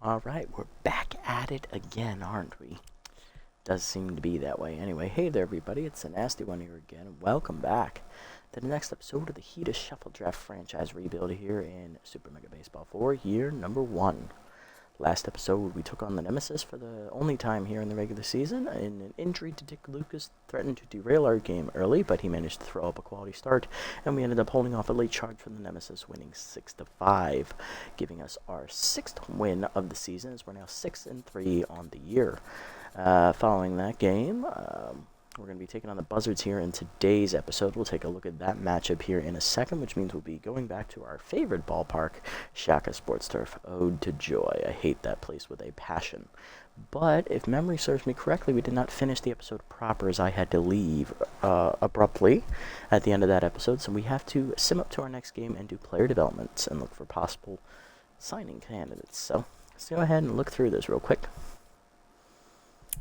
Alright, we're back at it again, aren't we? Does seem to be that way. Anyway, hey there everybody, it's a nasty one here again, and welcome back to the next episode of the Heat Shuffle Draft franchise rebuild here in Super Mega Baseball 4, year number 1. Last episode, we took on the Nemesis for the only time here in the regular season, and an injury to Dick Lucas threatened to derail our game early, but he managed to throw up a quality start, and we ended up holding off a late charge from the Nemesis, winning 6-5, giving us our 6th win of the season, as we're now 6-3 on the year. Following that game, we're going to be taking on the Buzzards here in today's episode. We'll take a look at that matchup here in a second, which means we'll be going back to our favorite ballpark, Shaka Sports Turf. Ode to joy. I hate that place with a passion. But if memory serves me correctly, we did not finish the episode proper as I had to leave abruptly at the end of that episode. So we have to sim up to our next game and do player development and look for possible signing candidates. So let's go ahead and look through this real quick.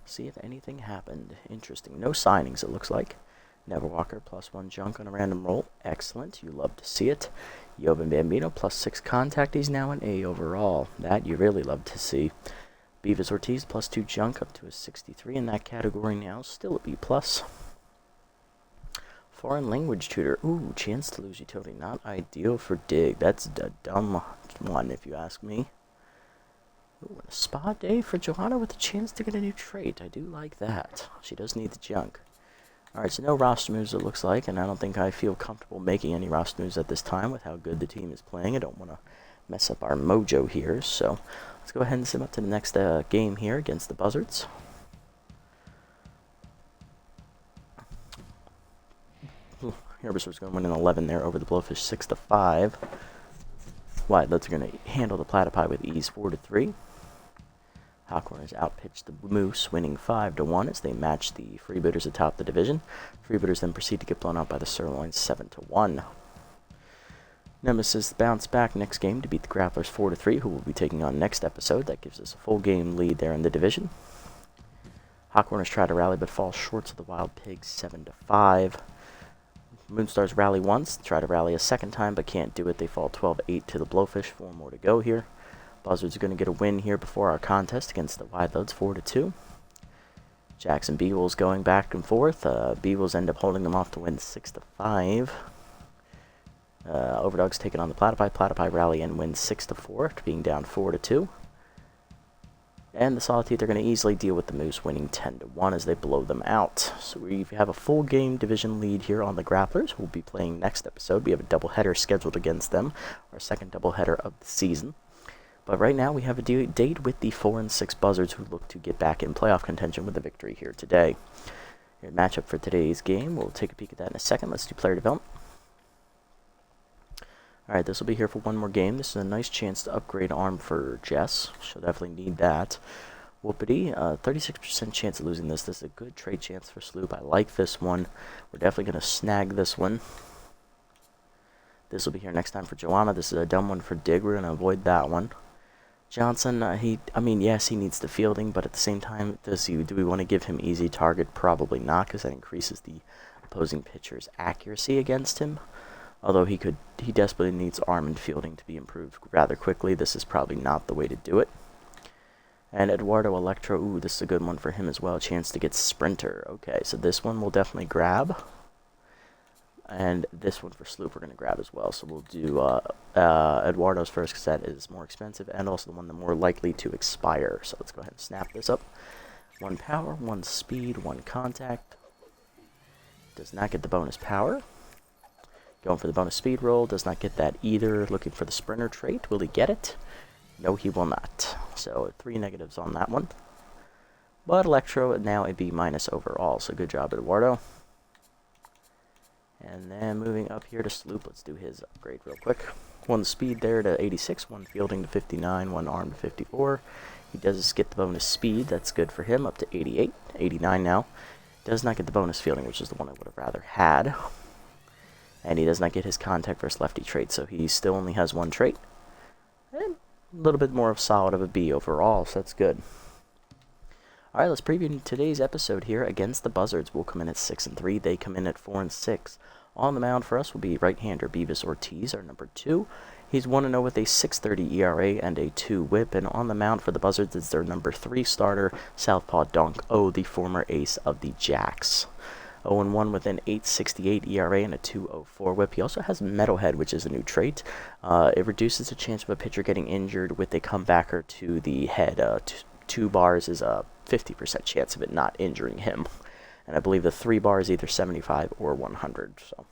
See if anything happened. Interesting. No signings, it looks like. Never Walker, +1 junk on a random roll. Excellent. You love to see it. Yovan Bambino, +6 contact. He's now an A overall. That you really love to see. Beavis Ortiz, +2 junk, up to a 63 in that category now. Still a B+. Foreign language tutor. Ooh, chance to lose utility. Not ideal for Dig. That's a dumb one, if you ask me. Ooh, and a spa day for Joanna with a chance to get a new trait. I do like that. She does need the junk. Alright, so no roster moves it looks like, and I don't think I feel comfortable making any roster moves at this time with how good the team is playing. I don't want to mess up our mojo here, so let's go ahead and sim up to the next game here against the Buzzards. Herbert going to win an 11 there over the Blowfish 6-5. Wildlets are going to handle the Platypi with ease 4-3. Hawkhorners outpitched the Moose, winning 5-1 as they match the Freebooters atop the division. Freebooters then proceed to get blown out by the Sirloins 7-1. Nemesis bounce back next game to beat the Grapplers 4-3, who will be taking on next episode. That gives us a full game lead there in the division. Hawkhorners try to rally but fall short to the Wild Pigs 7-5. Moonstars rally once, try to rally a second time but can't do it. They fall 12-8 to the Blowfish. 4 more to go here. Buzzards are going to get a win here before our contest against the Wildloads 4-2. Jackson B-Wolves going back and forth. B-Wolves end up holding them off to win 6-5. Overdogs taking on the Platypi. Platypi rally and win 6-4 after being down 4-2. And the Sawtooth are going to easily deal with the Moose, winning 10-1 as they blow them out. So we have a full game division lead here on the Grapplers. We'll be playing next episode. We have a doubleheader scheduled against them, our second doubleheader of the season. But right now we have a date with the 4-6 Buzzards, who look to get back in playoff contention with a victory here today. Your matchup for today's game, we'll take a peek at that in a second. Let's do player development. Alright, this will be here for one more game. This is a nice chance to upgrade arm for Jess. She'll definitely need that. Whoopity, 36% chance of losing this. This is a good trade chance for Sloop. I like this one. We're definitely going to snag this one. This will be here next time for Joanna. This is a dumb one for Dig. We're going to avoid that one. Johnson, yes, he needs the fielding, but at the same time, do we want to give him easy target? Probably not, because that increases the opposing pitcher's accuracy against him. Although he desperately needs arm and fielding to be improved rather quickly. This is probably not the way to do it. And Eduardo Electro, ooh, this is a good one for him as well. A chance to get Sprinter. Okay, so this one we'll definitely grab. And this one for Sloop we're going to grab as well. So we'll do Eduardo's first, because that is more expensive and also the one more likely to expire. So let's go ahead and snap this up. 1 power, 1 speed, 1 contact. Does not get the bonus power. Going for the bonus speed roll. Does not get that either. Looking for the Sprinter trait. Will he get it? No, he will not. So 3 negatives on that one. But Electro now a B- overall. So good job, Eduardo. And then moving up here to Sloop, let's do his upgrade real quick. 1 speed there to 86, 1 fielding to 59, 1 arm to 54. He does get the bonus speed, that's good for him, up to 88, 89 now. Does not get the bonus fielding, which is the one I would have rather had. And he does not get his contact versus lefty trait, so he still only has 1 trait. And a little bit more of solid of a B overall, so that's good. Alright, let's preview today's episode here against the Buzzards. We'll come in at 6-3. They come in at 4-6. On the mound for us will be right-hander Beavis Ortiz, our number 2. He's 1-0 with a 6.30 ERA and a 2 whip, and on the mound for the Buzzards is their number 3 starter, Southpaw Dunk O, the former ace of the Jacks. 0-1 with an 8.68 ERA and a 2.04 whip. He also has Metalhead, which is a new trait. It reduces the chance of a pitcher getting injured with a comebacker to the head. 2 bars is a 50% chance of it not injuring him. And I believe the 3 bar is either 75 or 100. So,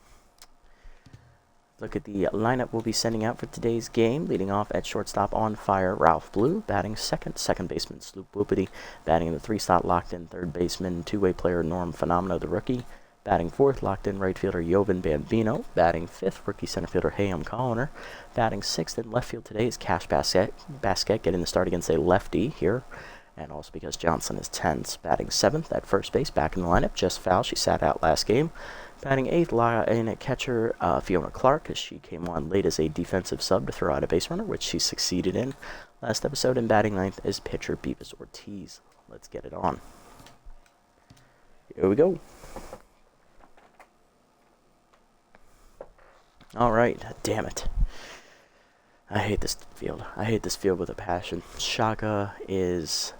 look at the lineup we'll be sending out for today's game. Leading off at shortstop on fire, Ralph Blue. Batting second baseman, Sloop Whoopity. Batting in the 3-slot, locked in third baseman, two-way player Norm Phenomeno, the rookie. Batting fourth, locked in right fielder Jovan Bambino. Batting fifth, rookie center fielder Hayam Colliner. Batting sixth in left field today is Cash Basket getting the start against a lefty here. And also because Johnson is tense. Batting seventh at first base, back in the lineup, Jess Fowl. She sat out last game. Batting eighth in at catcher, Fiona Clark, as she came on late as a defensive sub to throw out a base runner, which she succeeded in last episode. And batting ninth is pitcher Beavis Ortiz. Let's get it on. Here we go. All right, damn it. I hate this field. I hate this field with a passion. Shaka is...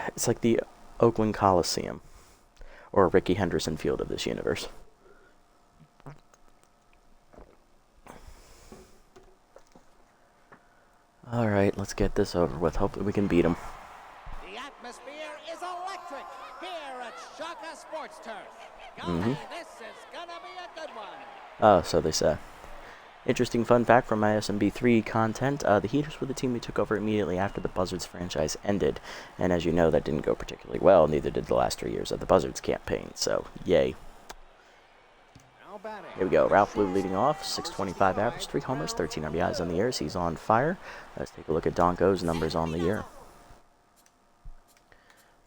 it's like the Oakland Coliseum. Or Ricky Henderson Field of this universe. Alright, let's get this over with. Hopefully we can beat him. The atmosphere is electric here at Shaka Sports Turf. This is gonna be a good one. Oh, so they say. Interesting fun fact from my SMB3 content, the Heaters were the team we took over immediately after the Buzzards franchise ended, and as you know, that didn't go particularly well, neither did the last 3 years of the Buzzards campaign, so yay. Here we go, Ralph Blue leading off, 625 average, 3 homers, 13 RBIs on the year, so he's on fire. Let's take a look at Donko's numbers on the year.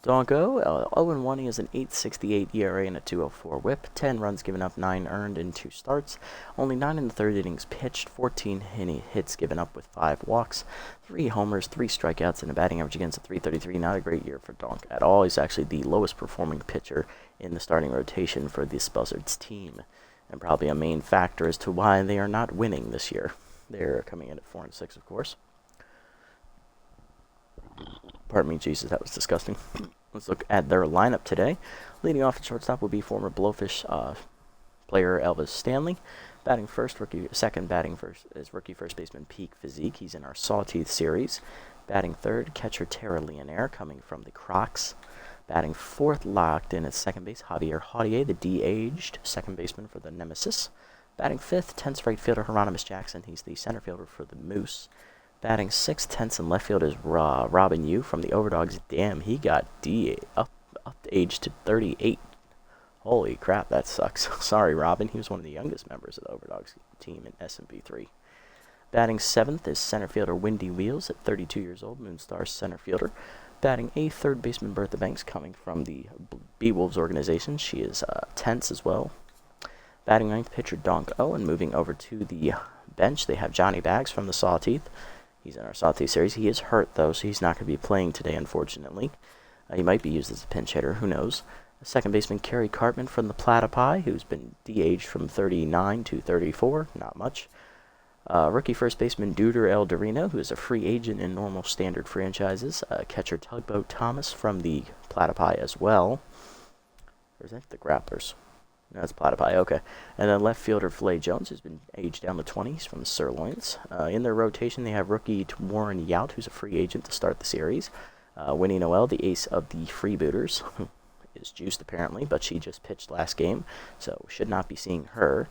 Donko, 0-1, he has an 8.68 ERA and a 2.04 whip, 10 runs given up, 9 earned in 2 starts, only 9 in the third innings pitched, 14 hits given up with 5 walks, 3 homers, 3 strikeouts, and a batting average against a 333. Not a great year for Donk at all. He's actually the lowest performing pitcher in the starting rotation for this Buzzards team, and probably a main factor as to why they are not winning this year. They're coming in at 4-6, of course. Pardon me, Jesus, that was disgusting. Let's look at their lineup today. Leading off at shortstop will be former Blowfish player Elvis Stanley. Batting first, batting first is rookie first baseman Peak Physique. He's in our Sawteeth series. Batting third, catcher Tara Leonaire, coming from the Crocs. Batting fourth, locked in at second base, Javier Haudier, the de-aged second baseman for the Nemesis. Batting fifth, tense right fielder Hieronymus Jackson. He's the center fielder for the Moose. Batting sixth, tense in left field is Robin Yu from the Overdogs. Damn, he got up age to 38. Holy crap, that sucks. Sorry, Robin. He was one of the youngest members of the Overdogs team in SMP3. Batting seventh is center fielder Windy Wheels at 32 years old, Moonstar center fielder. Batting eighth, third baseman Bertha Banks, coming from the Beewolves organization. She is tense as well. Batting ninth, pitcher Donk O, and moving over to the bench, they have Johnny Bags from the Sawteeth. He's in our Sawteeth series. He is hurt, though, so he's not going to be playing today, unfortunately. He might be used as a pinch hitter. Who knows? Second baseman Kerry Cartman from the Platypi, who's been de-aged from 39 to 34. Not much. Rookie first baseman Duder El Dorino, who is a free agent in normal standard franchises. Catcher Tugboat Thomas from the Platypi as well. Or is that the Grapplers? No, it's Platypi, okay. And then left fielder Filet Jones, who's been aged down the 20s from the Sirloins. In their rotation, they have rookie Warren Yout, who's a free agent to start the series. Winnie Noel, the ace of the Freebooters, who is juiced apparently, but she just pitched last game, so should not be seeing her.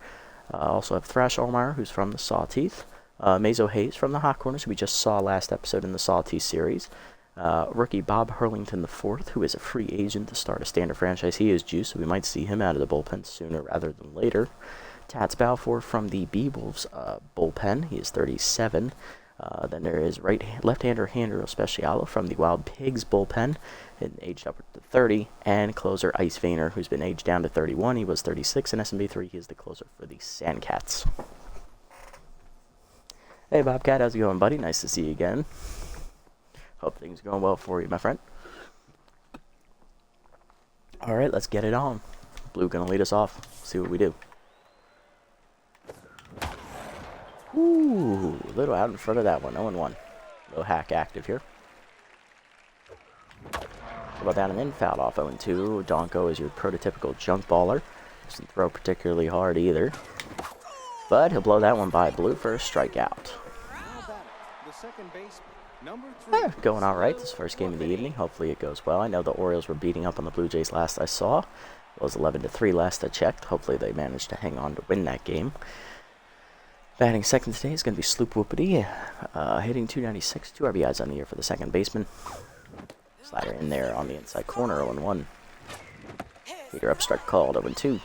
Also have Thrash Allmeyer, who's from the Sawteeth. Mazo Hayes from the Hot Corners, who we just saw last episode in the Sawteeth series. Rookie Bob Hurlington IV, who is a free agent to start a standard franchise. He is juiced, so we might see him out of the bullpen sooner rather than later. Tats Balfour from the Beewolves bullpen. He is 37. Then there is left-hander Handro Specialo from the Wild Pigs bullpen, and aged up to 30. And closer Ice Vayner, who's been aged down to 31. He was 36 in SMB3. He is the closer for the Sandcats. Hey, Bobcat, how's it going, buddy? Nice to see you again. Hope things are going well for you, my friend. Alright, let's get it on. Blue gonna lead us off. See what we do. Woo! Ooh, a little out in front of that one. 0-1. Little hack active here. Well down and in, fouled off 0-2. Donko is your prototypical junk baller. Doesn't throw particularly hard either. But he'll blow that one by blue for a strikeout. Going all right. This first game of the evening. Hopefully it goes well. I know the Orioles were beating up on the Blue Jays last I saw. It was 11-3 last I checked. Hopefully they managed to hang on to win that game. Batting second today is going to be Sloop Whoopity. Hitting 296, 2 RBIs on the year for the second baseman. Slider in there on the inside corner, 0-1. Heater up, strike called, 0-2.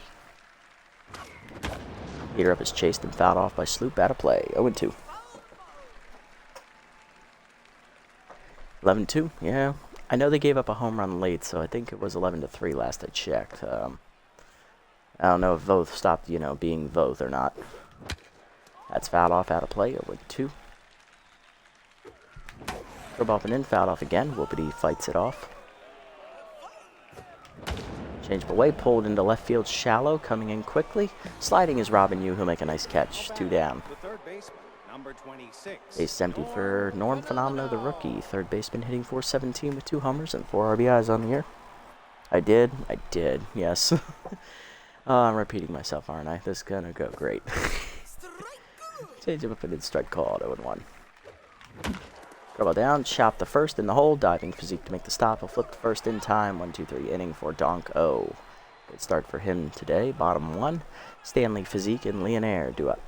Heater up is chased and fouled off by Sloop, out of play, 0-2. 11-2, yeah. I know they gave up a home run late, so I think it was 11-3 last I checked. I don't know if Voth stopped, being Voth or not. That's fouled off, out of play, 0-2. Throw ball up and in, fouled off again. Whoopity fights it off. Change of away, pulled into left field shallow, coming in quickly. Sliding is Robin Yu, who'll make a nice catch. 2 down. Base empty for Norm Phenomeno, the rookie. Third baseman hitting .417 with 2 homers and 4 RBIs on the year. I did, yes. I'm repeating myself, aren't I? This is gonna go great. Change of up and in, strike called, 0-1. Throw ball down, chop the first in the hole, diving physique to make the stop. He'll flip the first in time, 1-2-3 inning for Donko. Good start for him today, bottom 1. Stanley Physique and Leonaire do up.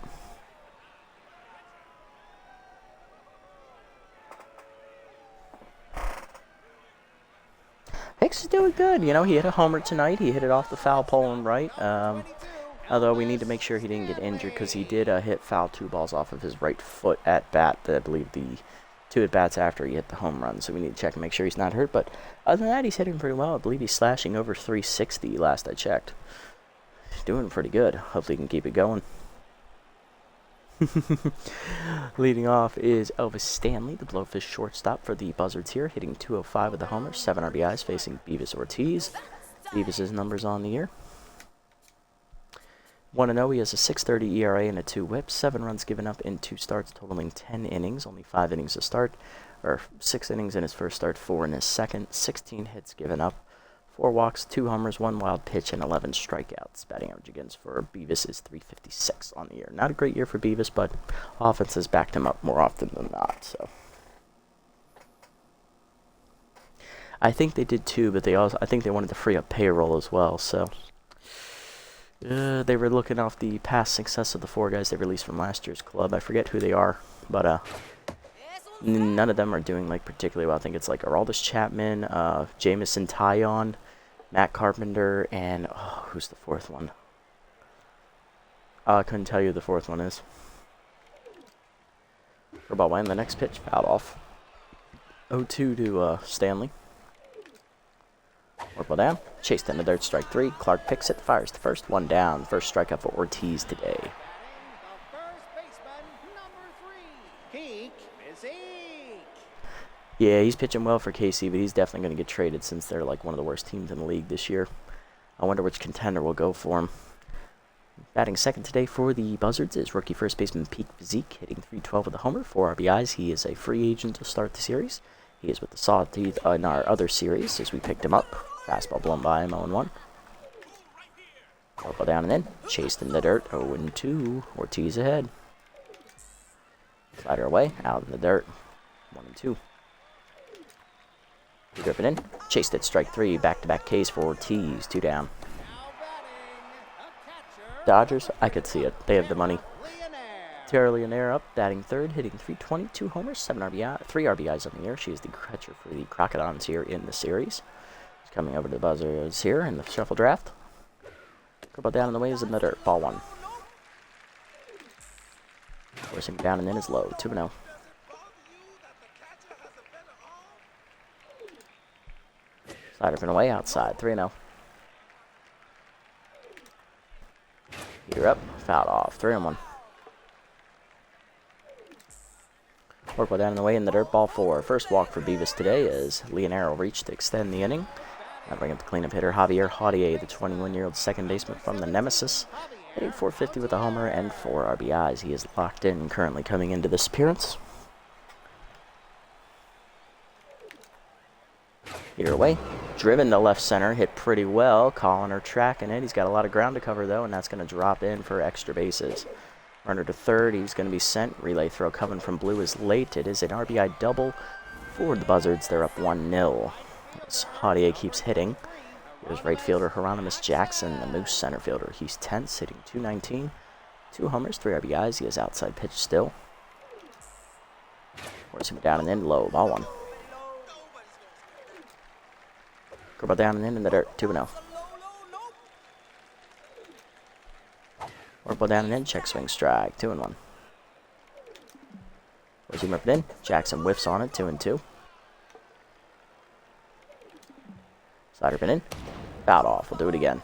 Hicks is doing good. He hit a homer tonight. He hit it off the foul pole and right. Although we need to make sure he didn't get injured because he did hit foul 2 balls off of his right foot at bat. I believe the 2 at bats after he hit the home run. So we need to check and make sure he's not hurt. But other than that, he's hitting pretty well. I believe he's slashing over 360 last I checked. He's doing pretty good. Hopefully he can keep it going. Leading off is Elvis Stanley, the Blowfish shortstop for the Buzzards here, hitting 205 with a homer, 7 RBIs, facing Beavis Ortiz. Beavis' numbers on the year. 1-0, he has a 6.30 ERA and a 2 whip, 7 runs given up in 2 starts, totaling 10 innings, only 5 innings to start, or 6 innings in his first start, 4 in his second, 16 hits given up, 4 walks, 2 homers, 1 wild pitch, and 11 strikeouts. Batting average against for Beavis is .356 on the year. Not a great year for Beavis, but offense has backed him up more often than not. So I think they did too, but I think they wanted to free up payroll as well. So they were looking off the past success of the 4 guys they released from last year's club. I forget who they are, but none of them are doing particularly well. I think it's Aroldis Chapman, Jamison Tyon, Matt Carpenter, and who's the 4th one? I couldn't tell you who the 4th one is. For ball one, the next pitch, fouled off. 0-2 to Stanley. Work ball down, chased in the dirt, strike 3. Clark picks it, fires the first, 1 down. First strikeout for Ortiz today. Yeah, he's pitching well for KC, but he's definitely going to get traded since they're one of the worst teams in the league this year. I wonder which contender will go for him. Batting second today for the Buzzards is rookie first baseman Peak Physique, hitting .312 with a homer, 4 RBIs. He is a free agent to start the series. He is with the Sawteeth in our other series as we picked him up. Fastball blown by him, 0-1. Ball down and in, chased in the dirt, 0-2. Ortiz ahead. Slider away, out in the dirt, 1-2. He drove it in, chased it, strike 3, back-to-back Ks for Ortiz, 2 down. Dodgers, I could see it. They have the money. Tara Leonaire up, batting third, hitting .320, 2 homers, 3 RBIs on the year. She is the catcher for the Crocodons here in the series. She's coming over to the Buzzards here in the shuffle draft. Couple down in the waves in the dirt, ball 1. Forcing down and in is low, 2-0. Slider from away outside, 3-0. Heater up, fouled off, 3-1. Work ball down in the way in the dirt, ball 4. First walk for Beavis today as Leonero reached to extend the inning. Now bring up the cleanup hitter Javier Haudier, the 21-year-old second baseman from the Nemesis. Hitting 450 with a homer and 4 RBIs. He is locked in currently coming into this appearance. Either way, driven to left center, hit pretty well. Colliner tracking it. He's got a lot of ground to cover though, and that's going to drop in for extra bases. Runner to third, he's going to be sent. Relay throw coming from blue is late. It is an RBI double for the Buzzards. They're up 1-0. As Haudier keeps hitting. Here's right fielder Hieronymus Jackson, the Moose center fielder. He's tense, hitting .219. 2 homers, 3 RBIs. He has outside pitch still. Force him down and in, low, ball 1. Curveball down and in the dirt, 2-0. Curveball down and in, check swing strike, 2-1. Force him up and in. Jackson whiffs on it, 2-2. Slider been in. Fouled off. We'll do it again.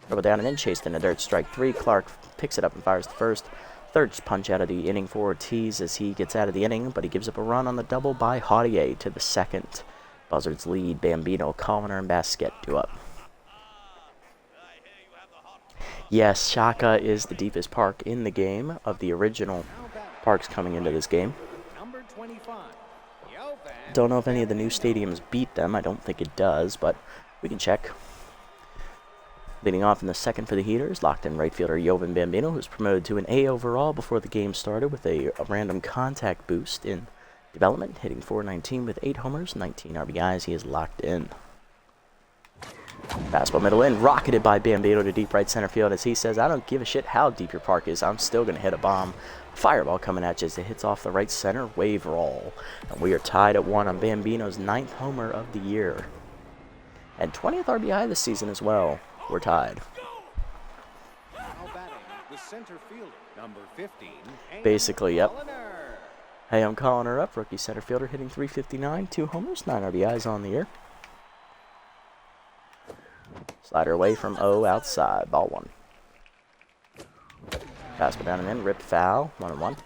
Double down and in. Chased in the dirt. Strike 3. Clark picks it up and fires the first. Third punch out of the inning for Ortiz as he gets out of the inning, but he gives up a run on the double by Haudier to the second. Buzzards lead. Bambino, Colliner, and Basquet 2 up. Yes, Shaka is the deepest park in the game of the original parks coming into this game. Number 25. Don't know if any of the new stadiums beat them. I don't think it does, but we can check. Leading off in the second for the Heaters, locked in right fielder Jovan Bambino, who's promoted to an A overall before the game started with a random contact boost in development, hitting .419 with 8 homers, 19 RBIs. He is locked in. Fastball middle in, rocketed by Bambino to deep right center field as he says, I don't give a shit how deep your park is, I'm still going to hit a bomb. Fireball coming at you as it hits off the right center wave roll. And we are tied at 1 on Bambino's 9th homer of the year. And 20th RBI this season as well. We're tied. Now batting, the center fielder, number 15. Basically, yep. Colliner. Hey, I'm calling her up. Rookie center fielder hitting .359, 2 homers, 9 RBIs on the year. Slider away from O outside, ball 1. Fastball down and in, ripped foul, 1-1.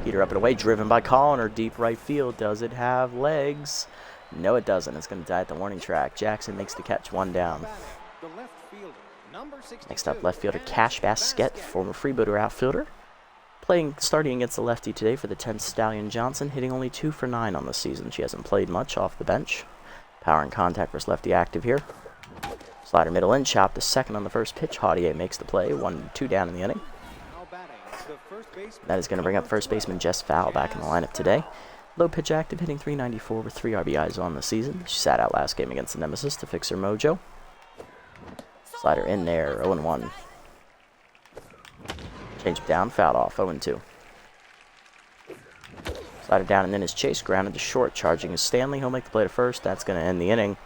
Heater up and away, driven by Colliner, deep right field. Does it have legs? No, it doesn't. It's going to die at the warning track. Jackson makes the catch, 1 down. The left fielder, number 62. Next up, left fielder Cash Basquet, former freebooter outfielder. Starting against the lefty today for the 10th Stallion Johnson, hitting only 2 for 9 on the season. She hasn't played much off the bench. Power and contact versus lefty active here. Slider middle in, chop the second on the first pitch. Haudier makes the play, 1-2 down in the inning. Now batting, the first baseman. That is going to bring up first baseman Jess Fowl back in the lineup today. Low pitch active, hitting .394 with 3 RBIs on the season. She sat out last game against the Nemesis to fix her mojo. Slider in there, 0-1. Change down, fouled off, 0-2. Slider down and then his chase, grounded to short, charging is Stanley. He'll make the play to first. That's going to end the inning.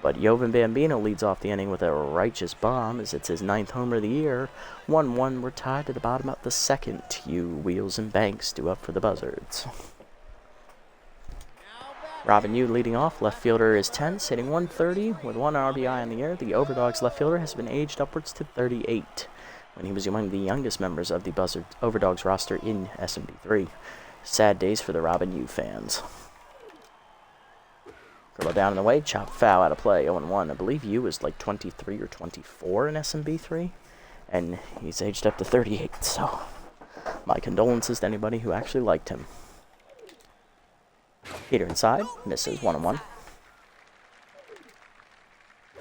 But Jovan Bambino leads off the inning with a righteous bomb as it's his 9th homer of the year. 1-1, we're tied to the bottom of the second. You Wheels and Banks do up for the Buzzards. Robin Yu leading off. Left fielder is tense, hitting .130 with 1 RBI in the air. The Overdogs left fielder has been aged upwards to 38 when he was among the youngest members of the Overdogs roster in SMB3. Sad days for the Robin Yu fans. Curl down and away, chop foul out of play, 0-1. I believe Yu is like 23 or 24 in SMB3, and he's aged up to 38, so my condolences to anybody who actually liked him. Heater inside, misses, 1-1.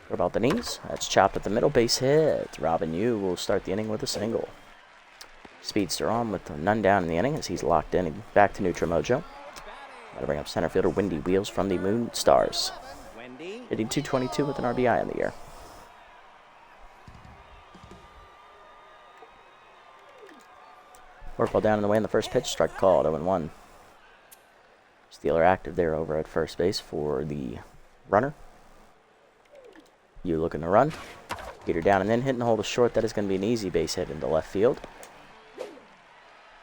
What about the knees? That's chopped at the middle, base hit. Robin Yu will start the inning with a single. Speedster on with none down in the inning as he's locked in and back to neutral mojo. That'll bring up center fielder Wendy Wheels from the Moon Stars. Hitting .222 with an RBI in the year. Work ball down in the way in the first pitch, strike called, 0-1. Steeler active there over at first base for the runner. You looking to run. Peter down and then hitting the hole to short. That is going to be an easy base hit into left field.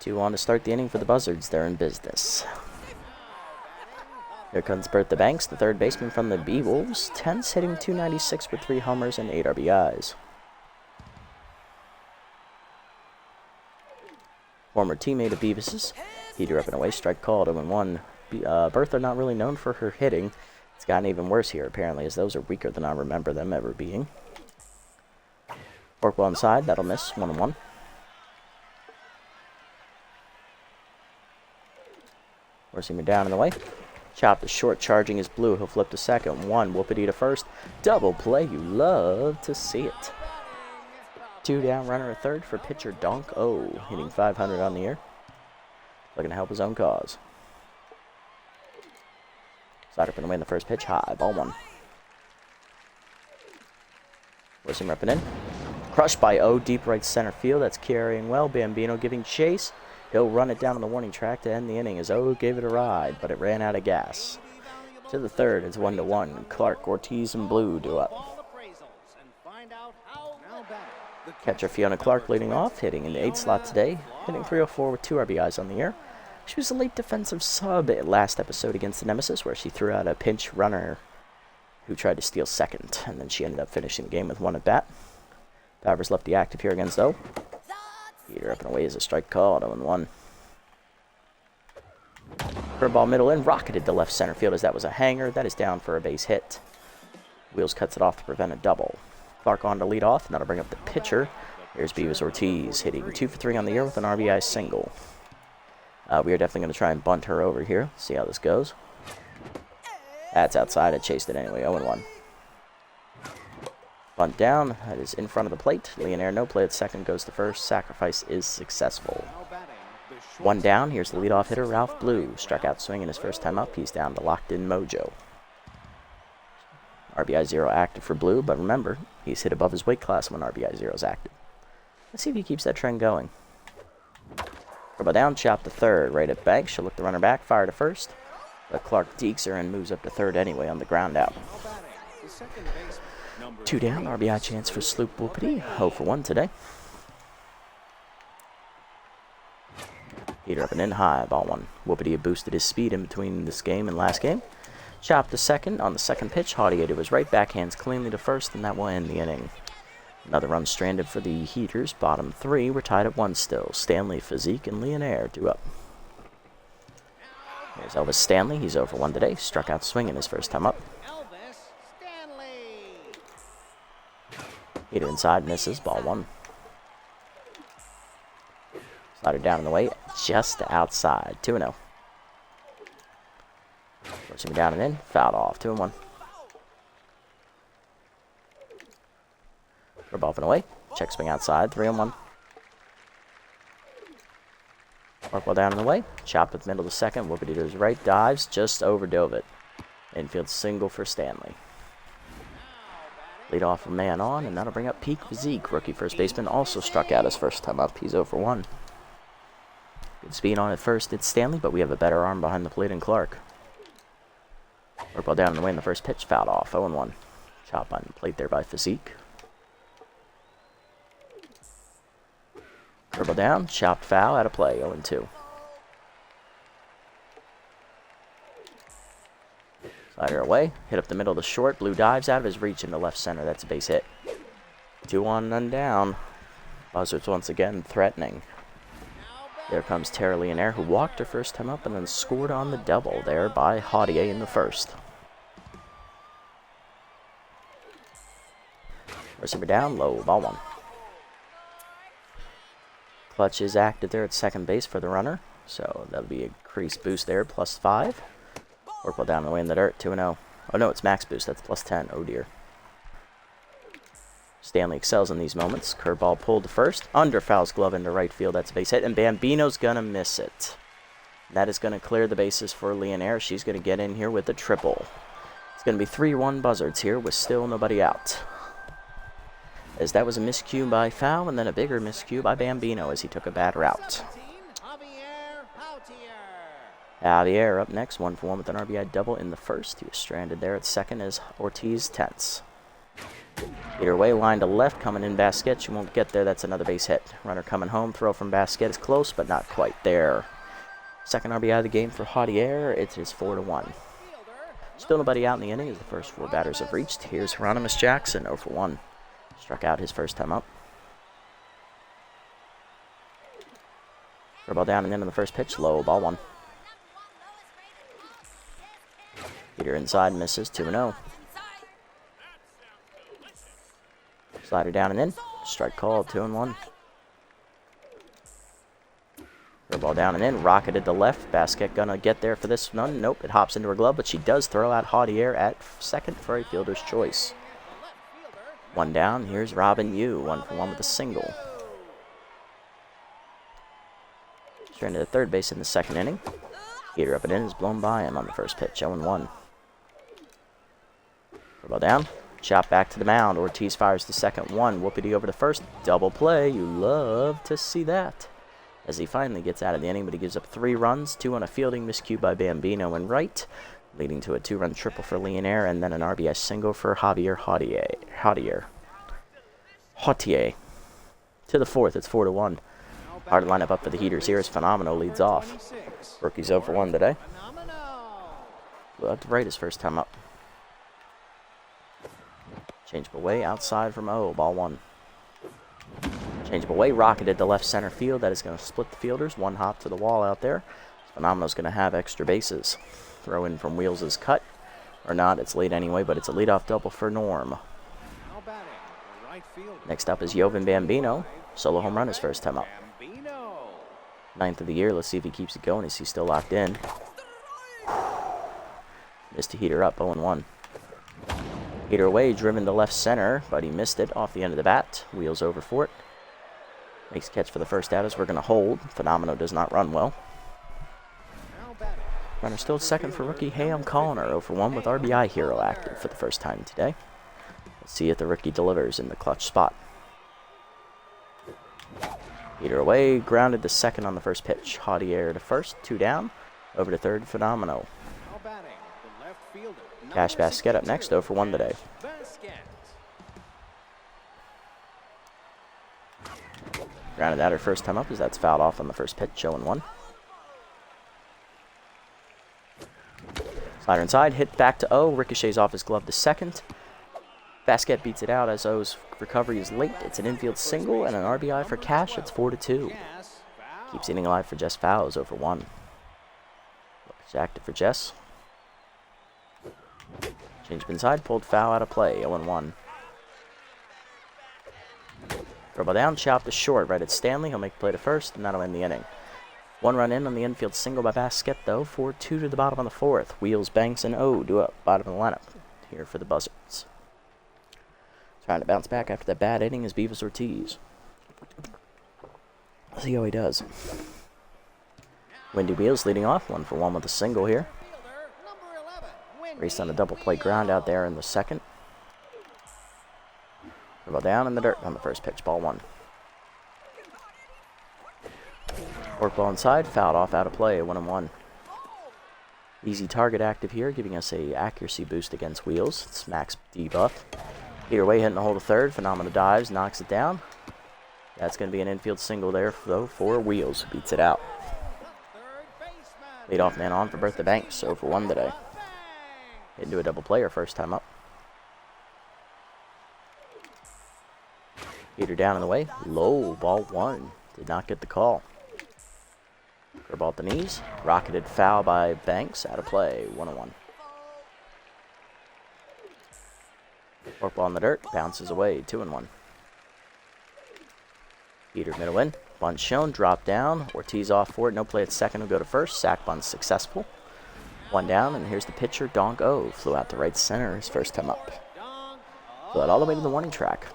2 on to start the inning for the Buzzards. They're in business. Here comes Bertha Banks, the third baseman from the B-Wolves. Tense, hitting .296 with 3 homers and 8 RBIs. Former teammate of Beavis's. Heater up and away, strike called, 0-1. Bertha not really known for her hitting. It's gotten even worse here, apparently, as those are weaker than I remember them ever being. Work well inside. That'll miss. 1-1. Forcing him down in the way. Chop the short, charging is Blue. He'll flip to second. 1. Whoopity to first. Double play. You love to see it. 2 down, runner at third for pitcher Donk O. Hitting 500 on the year. Looking to help his own cause. Slide up and away in the first pitch. High. Ball 1. Forcing repping in. Crushed by O. Deep right center field. That's carrying well. Bambino giving chase. He'll run it down on the warning track to end the inning as O gave it a ride, but it ran out of gas. To the third, it's 1-1. Clark, Ortiz, and Blue do up. Catcher Fiona Clark leading off, hitting in the 8th slot today, hitting .304 with 2 RBIs on the year. She was a late defensive sub last episode against the Nemesis, where she threw out a pinch runner who tried to steal second, and then she ended up finishing the game with 1 at bat. Powers lefty active here against O. Heater up and away is a strike call, 0-1. Curveball middle in, rocketed to left center field as that was a hanger. That is down for a base hit. Wheels cuts it off to prevent a double. Clark on to lead off, and that'll bring up the pitcher. Here's Beavis Ortiz, hitting 2 for 3 on the year with an RBI single. We are definitely going to try and bunt her over here. See how this goes. That's outside. I chased it anyway, 0-1. Bunt down, that is in front of the plate. Leonaire no play at second, goes to first. Sacrifice is successful. 1 down, here's the leadoff hitter, Ralph Blue. Struck out swinging his first time up, he's down to locked in mojo. RBI 0 active for Blue, but remember, he's hit above his weight class when RBI 0 is active. Let's see if he keeps that trend going. Curveball down, chop to third, right at bank. She'll look the runner back, fire to first. But Clark dekes her and moves up to third anyway on the ground out. 2 down, RBI chance for Sloop Whoopity. 0 for 1 today. Heater up and in high, ball 1. Whoopity boosted his speed in between this game and last game. Chopped to second on the second pitch. Haughty to his right, backhands cleanly to first, and that will end the inning. Another run stranded for the Heaters. Bottom 3, we're tied at 1 still. Stanley, Physique, and Leonaire due up. There's Elvis Stanley. He's 0 for 1 today. Struck out swinging his first time up. Heater inside, misses, ball 1. Slider down in the way, just outside, 2-0. Forcing down and in, fouled off, 2-1. Curveball up and away, check swing outside, 3-1. Work well down in the way, chopped with middle to second, Whoopity to his right, dives, just overdove it. Infield single for Stanley. Lead off a man on, and that'll bring up Peak Physique. Rookie first baseman also struck out his first time up. He's 0 for 1. Good speed on at first. It's Stanley, but we have a better arm behind the plate in Clark. Work ball down and away in the first pitch. Fouled off. 0-1. Chop on the plate there by Physique. Curveball down. Chopped foul. Out of play. 0-2. Slider away, hit up the middle of the short. Blue dives out of his reach into left center. That's a base hit. 2 on, none down. Buzzards once again threatening. There comes Tara Leonaire, who walked her first time up and then scored on the double there by Haughty in the first. Receiver down, low, ball 1. Clutch is active there at second base for the runner, so that'll be a increased boost there, +5. Work well down the way in the dirt, 2-0. Oh no, it's max boost, that's +10, oh dear. Stanley excels in these moments. Curveball pulled to first, under fouls glove into right field, that's a base hit, and Bambino's gonna miss it. That is gonna clear the bases for Leonaire. She's gonna get in here with a triple. It's gonna be 3-1 Buzzards here with still nobody out. As that was a miscue by foul, and then a bigger miscue by Bambino as he took a bad route. Javier up next, 1 for 1 with an RBI double in the first. He was stranded there at second as Ortiz tense. Either way, line to left, coming in Basket. She won't get there. That's another base hit. Runner coming home. Throw from Basket is close, but not quite there. Second RBI of the game for Javier. It is 4-1. Still nobody out in the inning as the first 4 batters have reached. Here's Hieronymus Jackson, 0 for 1. Struck out his first time up. Throw ball down and in on the first pitch. Low, ball 1. Heater inside, misses, 2-0. Slider down and in. Strike call, 2-1. Curveball down and in, rocketed to left. Basket gonna get there for this one. Nope, it hops into her glove, but she does throw out Jautier at second for a fielder's choice. One down, here's Robin Yu, 1-for-1 with a single. Straight into the third base in the second inning. Heater up and in is blown by him on the first pitch, 0-1. Curveball down, chop back to the mound. Ortiz fires the second one. Whoopity over to first. Double play. You love to see that. As he finally gets out of the inning, but he gives up 3 runs, 2 on a fielding miscue by Bambino and right, leading to a 2-run triple for Leonaire, and then an RBI single for Jautier. To the fourth, it's 4-1. Hard lineup up for the Heaters here as Phenomenal leads off. Rookie's 0-for-1 today. Left to right his first time up. Changeable way outside from O, ball 1. Changeable way, rocketed to left center field. That is going to split the fielders. 1 hop to the wall out there. Phenomenal's going to have extra bases. Throw in from Wheels is cut. Or not, it's late anyway, but it's a leadoff double for Norm. Next up is Jovan Bambino. Solo home run his first time up. 9th of the year. Let's see if he keeps it going. Is he still locked in? Missed a heater up, 0-1. Heater away, driven to left center, but he missed it off the end of the bat. Wheels over for it. Makes a catch for the first out as we're going to hold. Phenomenal does not run well. Runner still at second for rookie Hayam Colliner, 0-for-1 with RBI Hero active for the first time today. Let's see if the rookie delivers in the clutch spot. Heater away, grounded to second on the first pitch. Jautier to first, 2 down. Over to third, Phenomenal. Cash Basket up next, 0-for-1 today. Grounded out her first time up as that's fouled off on the first pitch, 0-1. Slider inside, hit back to O, ricochets off his glove to second. Basket beats it out as O's recovery is late. It's an infield single and an RBI for Cash. It's 4-2. Keeps eating alive for Jess Fowles, 0-for-1. Looks active for Jess. Change up inside, pulled foul out of play, 0-1. Curveball down, chopped to short, right at Stanley. He'll make the play to first, and that'll end the inning. 1 run in on the infield single by Basket, though. 4-2 to the bottom of the fourth. Wheels, Banks, and O do up bottom of the lineup here for the Buzzards. Trying to bounce back after that bad inning is Beavis Ortiz. Let's see how he does. Windy Wheels leading off, 1-for-1 with a single here. Raced on a double play ground out there in the second. Curveball down in the dirt on the first pitch, ball 1. Work ball inside, fouled off out of play, 1-1. Easy target active here, giving us a accuracy boost against Wheels. It's max debuff. Either way, hitting the hole to third. Phenomenal dives, knocks it down. That's going to be an infield single there, though, for Wheels. Beats it out. Leadoff man on for Bertha Banks, 0-for-1 today. Into a double play her first time up. Heater down in the way. Low, ball 1. Did not get the call. Curveball at the knees. Rocketed foul by Banks. Out of play. 1-1. Fork ball in the dirt. Bounces away. 2-1. Heater middle in. Bunt shown. Drop down. Ortiz off for it. No play at second. Will go to first. Sack bunt successful. 1 down. And here's the pitcher. Donk O. Flew out to right center his first time up. Flew out all the way to the warning track.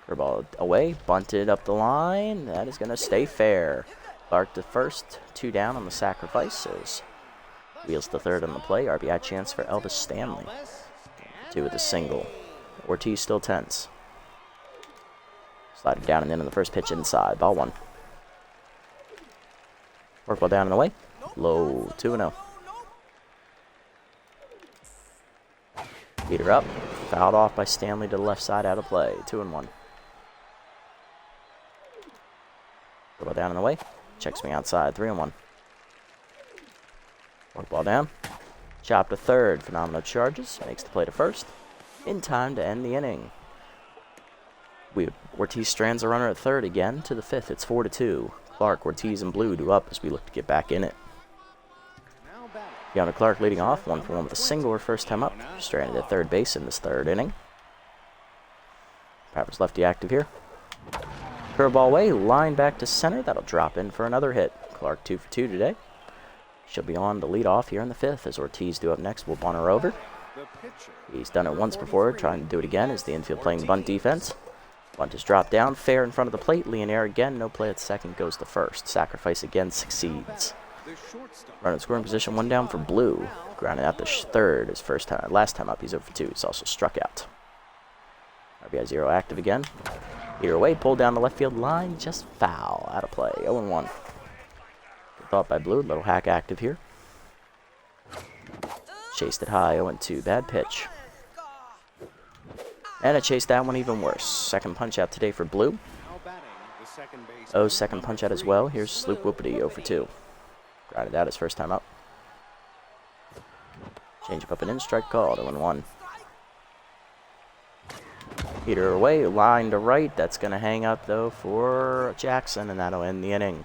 Curveball away, bunted up the line. That is going to stay fair. Clark to first, 2 down on the sacrifices. Wheels to third on the play. RBI chance for Elvis Stanley. 2 with a single. Ortiz still tense. Slided down and in on the first pitch inside. Ball 1. Work ball down in the way. Low, 2-0. Heater up. Fouled off by Stanley to the left side, out of play. 2-1. Ball down in the way. Checks me outside. 3-1. Work ball down. Chop to third. Phenomenal charges. Makes the play to first. In time to end the inning. Ortiz strands a runner at third again to the fifth. It's 4-2. Clark, Ortiz, and Blue do up as we look to get back in it. Keanu Clark leading off, 1-for-1 with a single her first time up. Stranded at third base in this third inning. Powers lefty active here. Curveball away, line back to center. That'll drop in for another hit. Clark 2 for 2 today. She'll be on to lead off here in the fifth as Ortiz due up next. Will bunt her over. He's done it once before, trying to do it again as the infield playing bunt defense. Bunt is dropped down, fair in front of the plate. Leonaire again, no play at second, goes to first. Sacrifice again succeeds. Runner in scoring position, one down for Blue. Grounded out the third his last time up. He's 0 for 2. He's also struck out. RBI 0 active again. Either way, pulled down the left field line, just foul. Out of play, 0-1. Good thought by Blue, little hack active here. Chased it high, 0-2, bad pitch. And it chased that one even worse. Second punch out today for Blue. Second punch out as well. Here's Sloop Whoopity, 0 for 2. Grounded out his first time up. Change up and in, strike called, 0-1. Heater away, line to right. That's going to hang up, though, for Jackson, and that'll end the inning.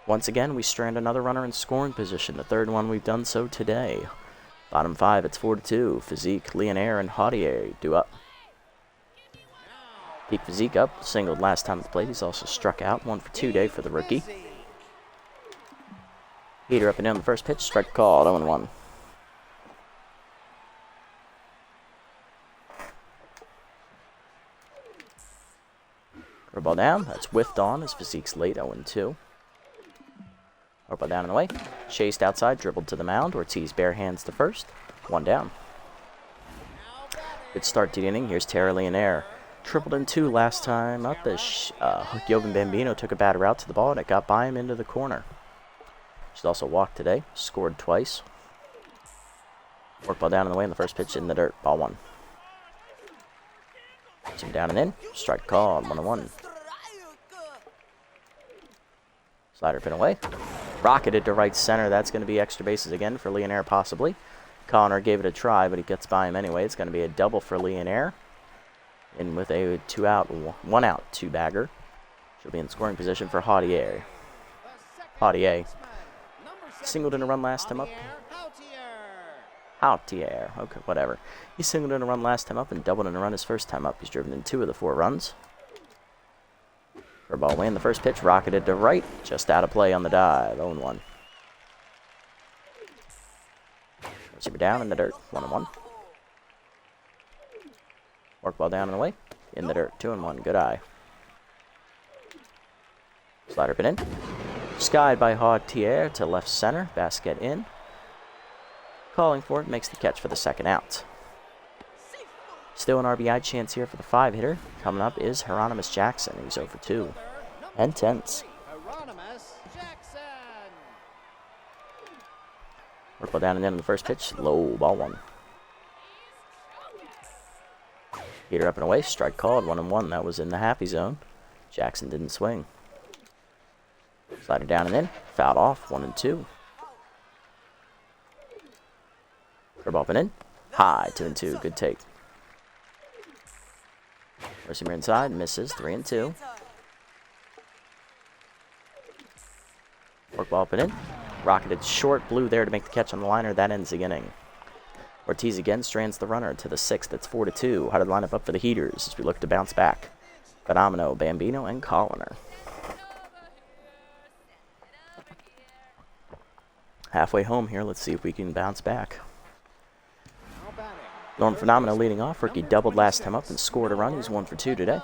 Once again, we strand another runner in scoring position, the third one we've done so today. Bottom 5, it's 4-2. Physique, Leonaire, and Haudier due up. Peak Physique up, singled last time at the plate. He's also struck out, 1 for 2 day for the rookie. Heater up and down the first pitch, strike called, 0-1. Curveball down, that's whiffed on as Physique's late, 0-2. Curveball down and away. Chased outside, dribbled to the mound. Ortiz bare hands to first. One down. Good start to the inning. Here's Tara Leonaire. Tripled in 2 last time up as Jovan Bambino took a bad route to the ball and it got by him into the corner. She's also walked today. Scored twice. Work ball down and away in the first pitch in the dirt. Ball 1. Some down and in. Strike called. 1-1. Slider pin away. Rocketed to right center. That's going to be extra bases again for Leonaire possibly. Connor gave it a try, but he gets by him anyway. It's going to be a double for Leonaire. In with a 1 out, 2-bagger. She'll be in scoring position for Haudier. Haudier. Singled in a run last time up. Hautier. Okay, whatever. He singled in a run last time up and doubled in a run his first time up. He's driven in 2 of the 4 runs. Curveball away in the first pitch. Rocketed to right. Just out of play on the dive. 0-1. Receiver down in the dirt. 1-1. Work ball down and away. In the dirt. 2-1. Good eye. Slider pin in. Skied by Hautier to left center. Basket in. Calling for it. Makes the catch for the second out. Still an RBI chance here for the 5-hitter. Coming up is Hieronymus Jackson. He's 0 for 2. And tense. Work ball down and in the first pitch. Low, ball 1. Heater up and away. Strike called. 1-1. That was in the happy zone. Jackson didn't swing. Slider down and in. Fouled off. 1-2. Curveball up and in. High. 2-2. Good take. Receiver inside. Misses. 3-2. Work ball up and in. Rocketed short. Blue there to make the catch on the liner. That ends the inning. Ortiz again strands the runner to the 6th. It's 4-2. How did lineup up for the Heaters as we look to bounce back? Phenomenal, Bambino, and Colliner. Halfway home here. Let's see if we can bounce back. Norm Phenomeno leading off. Rookie doubled last time up and scored a run. He's 1 for 2 today.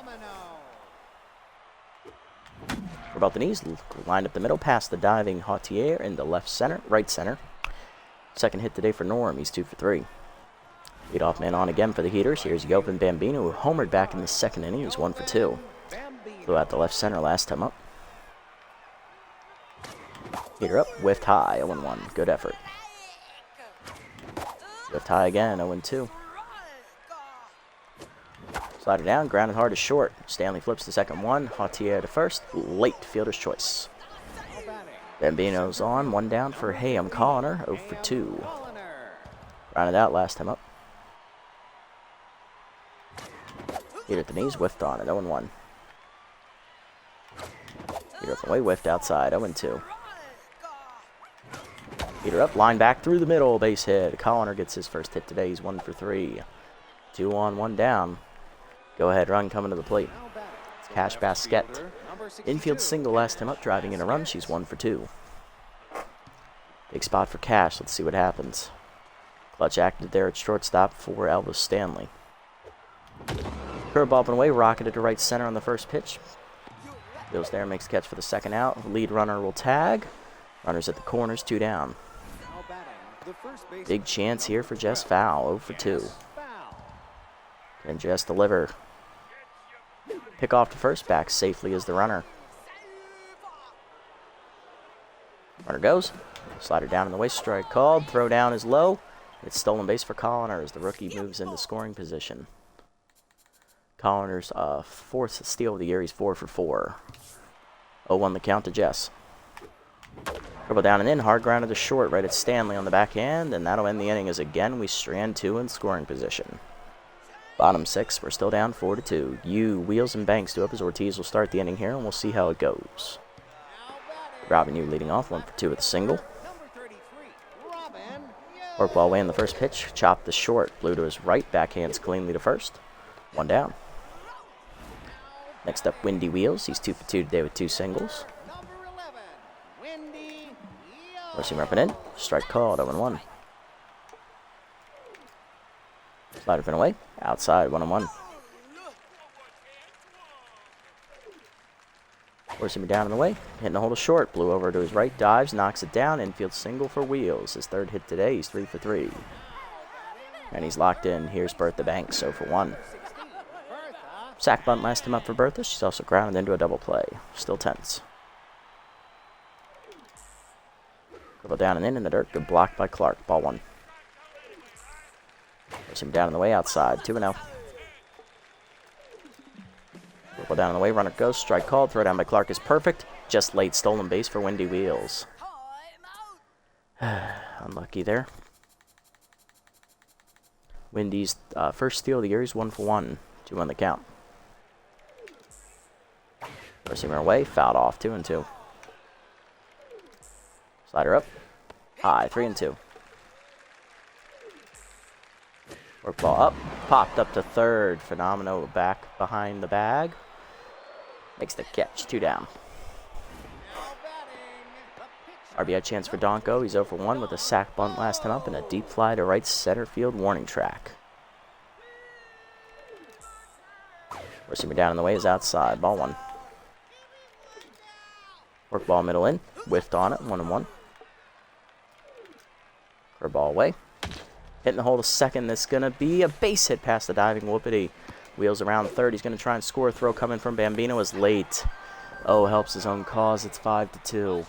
For about the knees, lined up the middle, past the diving Hautier in the right center. Second hit today for Norm. He's 2 for 3. Leadoff man on again for the Heaters. Here's Jovan Bambino, who homered back in the second inning. He's 1 for 2. Flew out the left center last time up. Heater up, whiffed high, 0-1. Good effort. Whiffed high again, 0-2. Slider down, grounded hard to short. Stanley flips the second one. Hautier to first. Late fielder's choice. Bambino's on. 1 down for Hayham Colliner. 0 for 2. Rounded out last time up. Heater at the knees. Whiffed on it. 0-1. Heater up the way. Whiffed outside. 0-2. Heater up, line back through the middle, base hit. Colliner gets his first hit today. He's 1 for 3. 2 on, 1 down. Go ahead run coming to the plate. It's Cash Basket. Infield single last time up, driving in a run. She's 1 for 2. Big spot for Cash. Let's see what happens. Clutch acted there at shortstop for Elvis Stanley. Curveball up and away, rocketed to right center on the first pitch. Goes there, makes the catch for the second out. Lead runner will tag. Runners at the corners, 2 down. Big chance here for Jess Fowl, 0 for 2. Can Jess deliver? Pick off to first, back safely as the runner. Runner goes. Slider down in the way, strike called. Throw down is low. It's stolen base for Colliner as the rookie moves into scoring position. Colliner's 4th steal of the year. He's 4 for 4. 0-1 the count to Jess. Dribble down and in. Hard grounded to short right at Stanley on the backhand. And that'll end the inning as again we strand 2 in scoring position. Bottom 6. We're still down 4 to 2. Wheels and Banks do up as Ortiz will start the inning here. And we'll see how it goes. Robin Yu leading off 1 for 2 with a single. Work ball away in the first pitch. Chopped to short. Blew to his right. Backhands cleanly to first. 1 down. Next up, Windy Wheels. He's 2 for 2 today with 2 singles. Forcing up and in. Strike called. 0-1. Slider fin away. Outside. 1-1. Forcing me down in the way. Hitting the hole to short. Blew over to his right. Dives. Knocks it down. Infield single for Wheels. His 3rd hit today. He's 3 for 3. And he's locked in. Here's Bertha Banks. 0 for 1. Sack bunt last time up for Bertha. She's also grounded into a double play. Still tense. Dribble down and in the dirt. Good block by Clark. Ball 1. Push him down in the way outside. 2-0. Dribble down in the way. Runner goes. Strike called. Throw down by Clark is perfect. Just late stolen base for Windy Wheels. Unlucky there. Windy's first steal of the year. He's 1 for 1. 2 on the count. Forcing her away. Fouled off. 2-2. Slider up. High. 3-2. Work ball up. Popped up to third. Phenomenal back behind the bag. Makes the catch. 2 down. RBI chance for Donko. He's 0 for 1 with a sack bunt last time up and a deep fly to right center field warning track. Forcing me down in the way is outside. Ball 1. Work ball middle in. Whiffed on it. 1-1. Curve ball away. Hitting the hole to second. That's going to be a base hit past the diving Whoopity. Wheels around third. He's going to try and score. Throw coming from Bambino is late. Oh, helps his own cause. It's 5 to 2.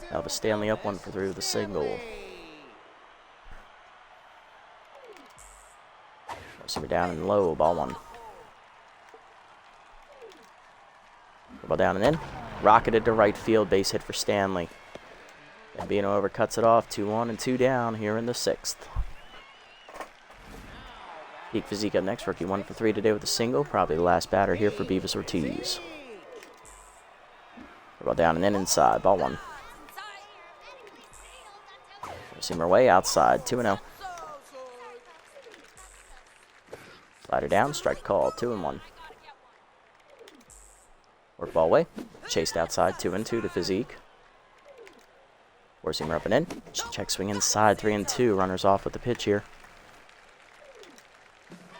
Elvis Stanley up 1 for 3 with a single. Forcing me down and low. Ball 1. Ball down and in. Rocketed to right field. Base hit for Stanley. Bambino overcuts it off. 2-1 and 2 down here in the 6th. Peak Physique up next. Rookie 1 for 3 today with a single. Probably the last batter here for Beavis Ortiz. Ball down and in inside. Ball 1. Seamer away outside. 2-0. Slider down. Strike call. 2-1. Work ball away. Chased outside. 2-2 to Physique. Four-seamer up and in. Check swing inside. 3-2. Runners off with the pitch here.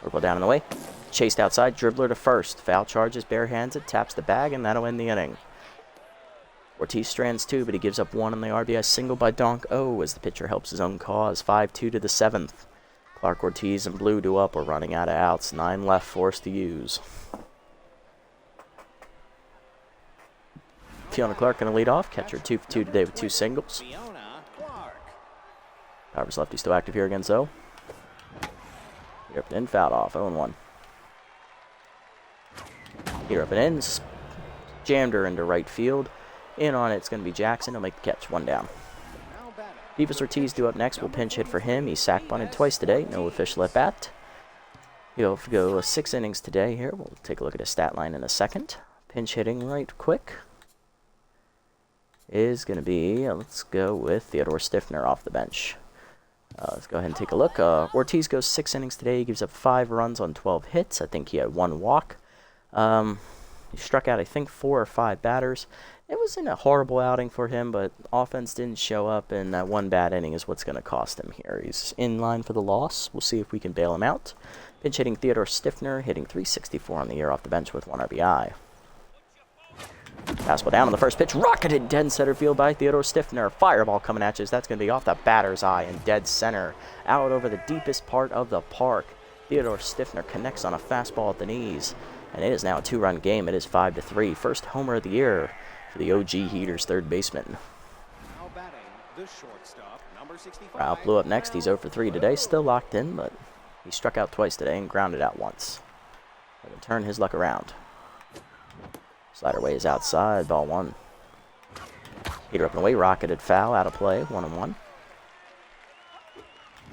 Work ball down in the way. Chased outside. Dribbler to first. Foul charges. Barehands it. Taps the bag. And that'll end the inning. Ortiz strands 2, but he gives up 1 on the RBI single by Donk O as the pitcher helps his own cause. 5-2 to the 7th. Clark, Ortiz, and Blue do up. We're running out of outs. 9 left forced to use. Fiona Clark going to lead off. Catcher 2 for 2 today with 2 singles. Powers lefty still active here against O. Here up and in, fouled off. 0-1. Here up and in. Jammed her into right field. In on it, it's going to be Jackson. He'll make the catch. 1 down. Beavis Ortiz due up next. We'll pinch hit for him. He's sack bunted twice today. No official at bat. He'll go 6 innings today here. We'll take a look at his stat line in a second. Pinch hitting right quick. is going to be, let's go with Theodore Stiffner off the bench. Let's go ahead and take a look. Ortiz goes 6 innings today. He gives up 5 runs on 12 hits. I think he had 1 walk. He struck out, I think, 4 or 5 batters. It wasn't a horrible outing for him, but offense didn't show up, and that 1 bad inning is what's going to cost him here. He's in line for the loss. We'll see if we can bail him out. Pinch hitting Theodore Stiffner, hitting .364 on the year off the bench with 1 RBI. Fastball down on the first pitch, rocketed dead center field by Theodore Stiffner. Fireball coming at you. That's going to be off the batter's eye in dead center. Out over the deepest part of the park. Theodore Stiffner connects on a fastball at the knees. And it is now a 2-run game. It is 5-3. First homer of the year for the OG Heaters third baseman. Now batting, the shortstop, number 65. Ralph Blue up next. He's 0 for 3 today. Still locked in, but he struck out twice today and grounded out once. Going to turn his luck around. Slider way is outside, ball 1. Heater up and away, rocketed foul, out of play, 1-1.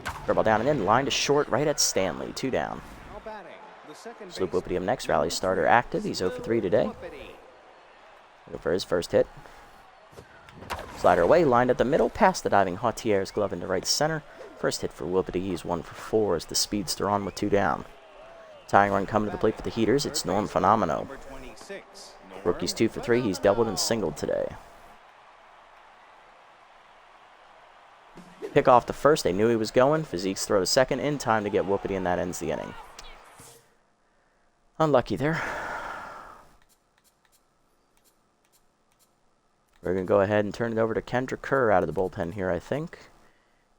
Curveball down and in, line to short, right at Stanley, 2 down. Now batting, the second Sloop baseman, Whoopity up next, rally starter active, he's 0 for 3 today. Whoopity. Looking for his first hit. Slider away, lined at the middle, past the diving Jautier's glove into right center. First hit for Whoopity, he's 1 for 4 as the speedster on with 2 down. Tying run coming to the plate for the Heaters, it's Norm Phenomenal. Number 26. Rookie's 2 for 3, he's doubled and singled today. Pick off the first, they knew he was going. Physique's throw to second, in time to get Whoopity, and that ends the inning. Unlucky there. We're going to go ahead and turn it over to Kendra Kerr out of the bullpen here, I think.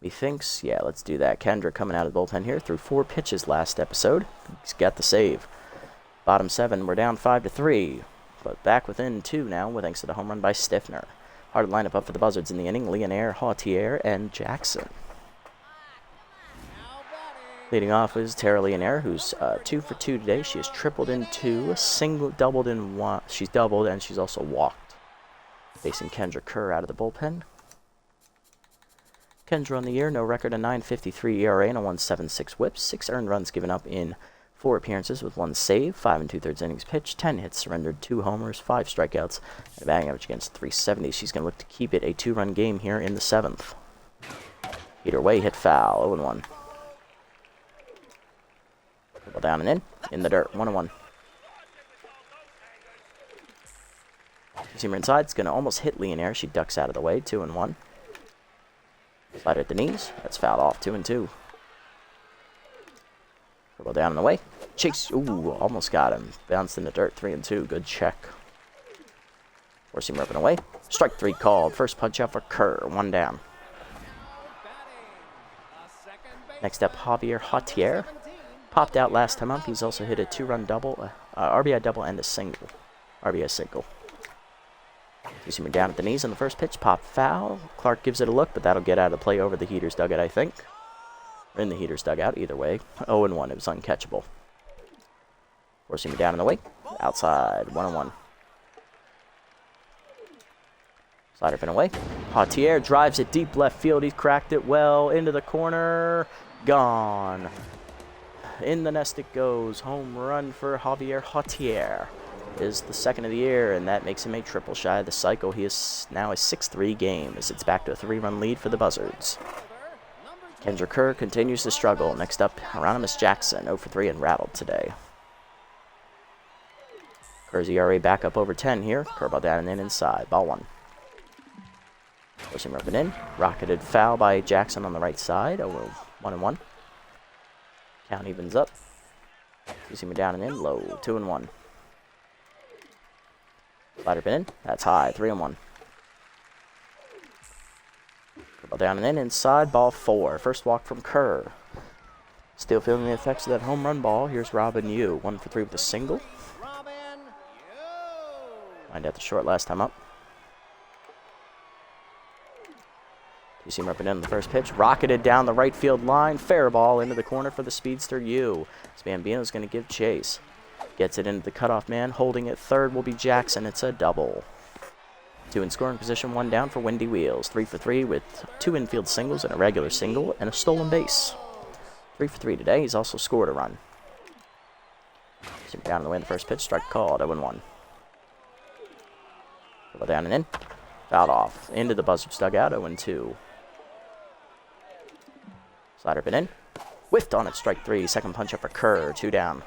Methinks, yeah, let's do that. Kendra coming out of the bullpen here, threw 4 pitches last episode. He's got the save. Bottom 7, we're down 5-3. But back within 2 now, thanks to the home run by Stiffner. Hard lineup up for the Buzzards in the inning. Leonaire, Jautier, and Jackson. Leading off is Tara Leonaire, who's 2 for 2 today. She has tripled in 2, doubled in 1. She's doubled, and she's also walked. Facing Kendra Kerr out of the bullpen. Kendra on the year, no record, a 9.53 ERA and a 1.76 whip. 6 earned runs given up in 4 appearances with 1 save, 5 2/3 innings pitched, 10 hits surrendered, 2 homers, 5 strikeouts, and a batting average against .370. She's going to look to keep it a 2-run game here in the 7th. Heater away, hit foul, 0-1. Dribble down and in the dirt, 1-1. Receiver inside, it's going to almost hit Leonaire. She ducks out of the way, 2-1. Slider at the knees, that's fouled off, 2-2. Dribble down and away. Chase, ooh, almost got him. Bounced in the dirt, 3-2. Good check. Force him up and away. Strike 3 called. First punch out for Kerr. 1 down. Next up, Javier Jautier. Popped out last time up. He's also hit a 2-run double, RBI double, and a single. RBI single. You see him down at the knees on the first pitch. Pop foul. Clark gives it a look, but that'll get out of play over the Heaters dugout, I think. Or in the Heaters dugout, either way. 0-1. It was uncatchable. Forcing him down in the way. Outside. 1-1. Slider pin away. Jautier drives it deep left field. He's cracked it well. Into the corner. Gone. In the nest it goes. Home run for Javier Jautier. Is the 2nd of the year, and that makes him a triple shy of the cycle. He is now a 6-3 game as it's back to a 3-run lead for the Buzzards. Kendra Kerr continues to struggle. Next up, Hieronymus Jackson, 0 for 3 and rattled today. Kerr's ERA back up over 10 here. Curveball down and in inside. Ball 1. Pushing up and in. Rocketed foul by Jackson on the right side. 1-1. Count evens up. You see me down and in. Low. 2-1. Slider pin in. That's high. 3-1. Ball down and in, inside, ball 4. First walk from Kerr. Still feeling the effects of that home run ball. Here's Robin Yu, 1 for 3 with a single. Robin Yu. Lined out the short last time up. You see him ripping in the first pitch. Rocketed down the right field line. Fair ball into the corner for the speedster Yu. Bambino's going to give chase. Gets it into the cutoff man. Holding it third will be Jackson. It's a double. 2 in scoring position, 1 down for Wendy Wheels. 3 for 3 with 2 infield singles and a regular single and a stolen base. 3 for 3 today. He's also scored a run. Down in the way in the first pitch. Strike called. 0-1. Dribble down and in. Fouled off. Into the Buzzards dugout, 0-2. Slider been in. Whiffed on it, strike 3. Second punch up for Kerr, 2 down.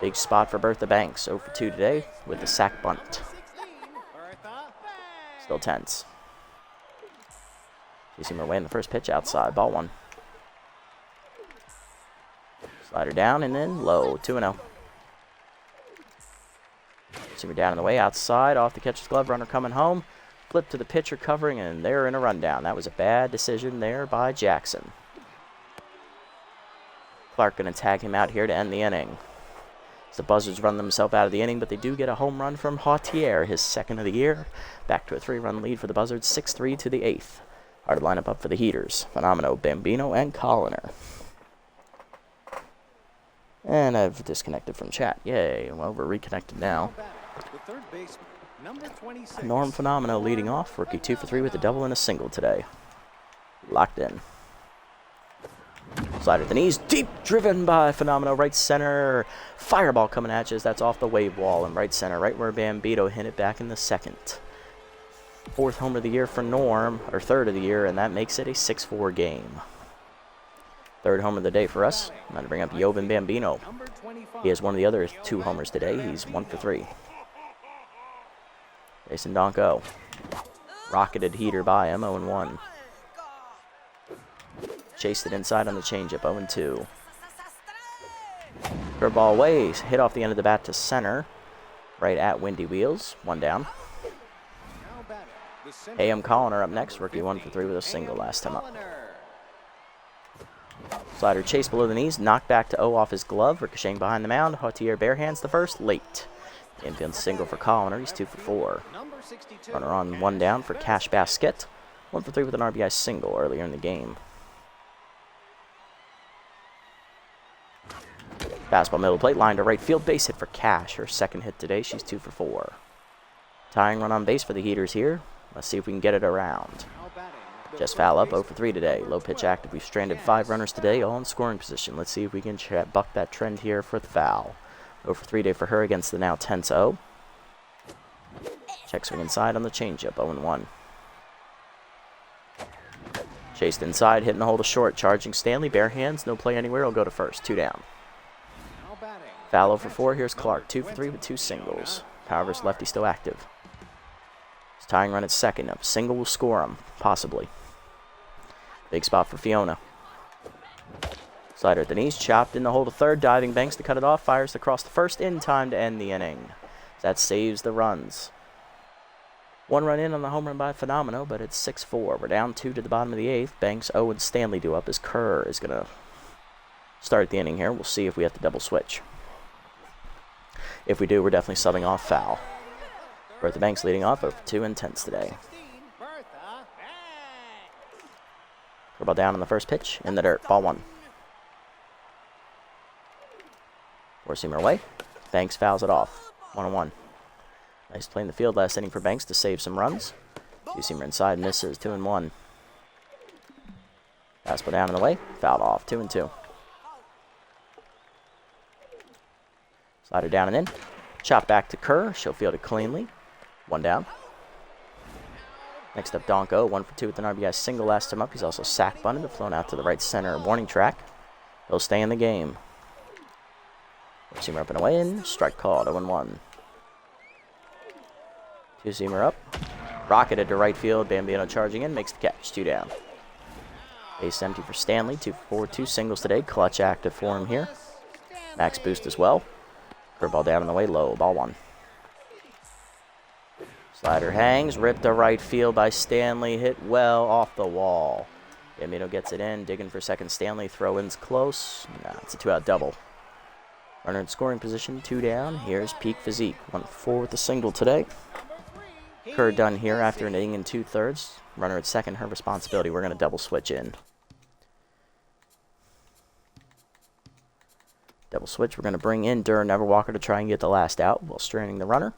Big spot for Bertha Banks, 0 for 2 today with the sack bunt. Still tense. Two-seamer away in the first pitch, outside, ball 1. Slider down and in, low, 2-0. Two-seamer down in the way, outside, off the catcher's glove, runner coming home. Flip to the pitcher covering, and they're in a rundown. That was a bad decision there by Jackson. Clark going to tag him out here to end the inning. As the Buzzards run themselves out of the inning, but they do get a home run from Hautier, his second of the year. Back to a 3-run lead for the Buzzards, 6-3 to the 8th. Hard lineup up for the Heaters. Phenomenal, Bambino, and Colliner. And I've disconnected from chat. Yay. Well, we're reconnected now. Norm Phenomenal leading off. Rookie 2 for 3 with a double and a single today. Locked in. Slider at the knees. Deep driven by Phenomenal. Right center. Fireball coming at you as that's off the wave wall in right center. Right where Bambino hit it back in the second. 4th homer of the year for Norm. Or 3rd of the year. And that makes it a 6-4 game. 3rd homer of the day for us. I'm going to bring up Jovan Bambino. He has one of the other 2 homers today. He's 1 for 3. Jason Donko. Rocketed heater by him, 0-1. Chased it inside on the changeup, 0-2. Curveball away, hit off the end of the bat to center. Right at Windy Wheels, 1 down. A.M. Colliner up next, rookie 1 for 3 with a single last time up. Slider chased below the knees, knocked back to O off his glove, ricocheting behind the mound. Hautier bare hands the first, late. Infield single for Colliner, he's 2 for 4. Runner on 1 down for Cash Basket. 1 for 3 with an RBI single earlier in the game. Fastball middle plate, line to right field, base hit for Cash. Her second hit today, she's 2 for 4. Tying run on base for the Heaters here. Let's see if we can get it around. Just foul up, 0 for 3 today. Low pitch active. We've stranded 5 runners today, all in scoring position. Let's see if we can buck that trend here for the foul. 0 for 3 day for her against the now tense O. Check swing inside on the changeup, 0-1. Chased inside, hitting the hole to short. Charging Stanley, bare hands, no play anywhere. He'll go to first, 2 down. Foul 0 for 4. Here's Clark, 2 for 3 with 2 singles. Power versus lefty still active. He's tying run at second. A single will score him, possibly. Big spot for Fiona. Slider at the knees, chopped in the hole to third. Diving Banks to cut it off. Fires across the first in time to end the inning. That saves the runs. 1 run in on the home run by Phenomeno, but it's 6-4. We're down 2 to the bottom of the 8th. Banks, O, and Stanley do up as Kerr is going to start the inning here. We'll see if we have to double switch. If we do, we're definitely subbing off foul. Bertha Banks leading off, 0 for 2 and tenths today. Ball down on the first pitch, in the dirt, ball 1. 4-seamer away. Banks fouls it off, 1-1. Nice play in the field last inning for Banks to save some runs. 2-seamer inside, misses, 2-1. Fastball down in the way, fouled off, 2-2. Slider down and in. Chop back to Kerr, she'll field it cleanly. 1 down. Next up, Donko, 1 for 2 with an RBI single last time up. He's also sack bunted, flown out to the right center warning track. He'll stay in the game. 4-seamer up and away in. Strike called, 0-1. 2-seamer up. Rocketed to right field. Bambino charging in, makes the catch, 2 down. Base empty for Stanley, 2 for 4, 2 singles today. Clutch active for him here. Max boost as well. Curveball down in the way, low, ball 1. Slider hangs, ripped to right field by Stanley, hit well off the wall. Bambino gets it in, digging for second. Stanley, throw-in's close. Nah, it's a 2-out double. Runner in scoring position, 2 down. Here's Peak Physique, 1 for 4 with a single today. Kerr done here after an inning and 2/3. Runner at second, her responsibility. We're going to double switch in. Double switch, we're going to bring in Durr Neverwalker to try and get the last out while stranding the runner.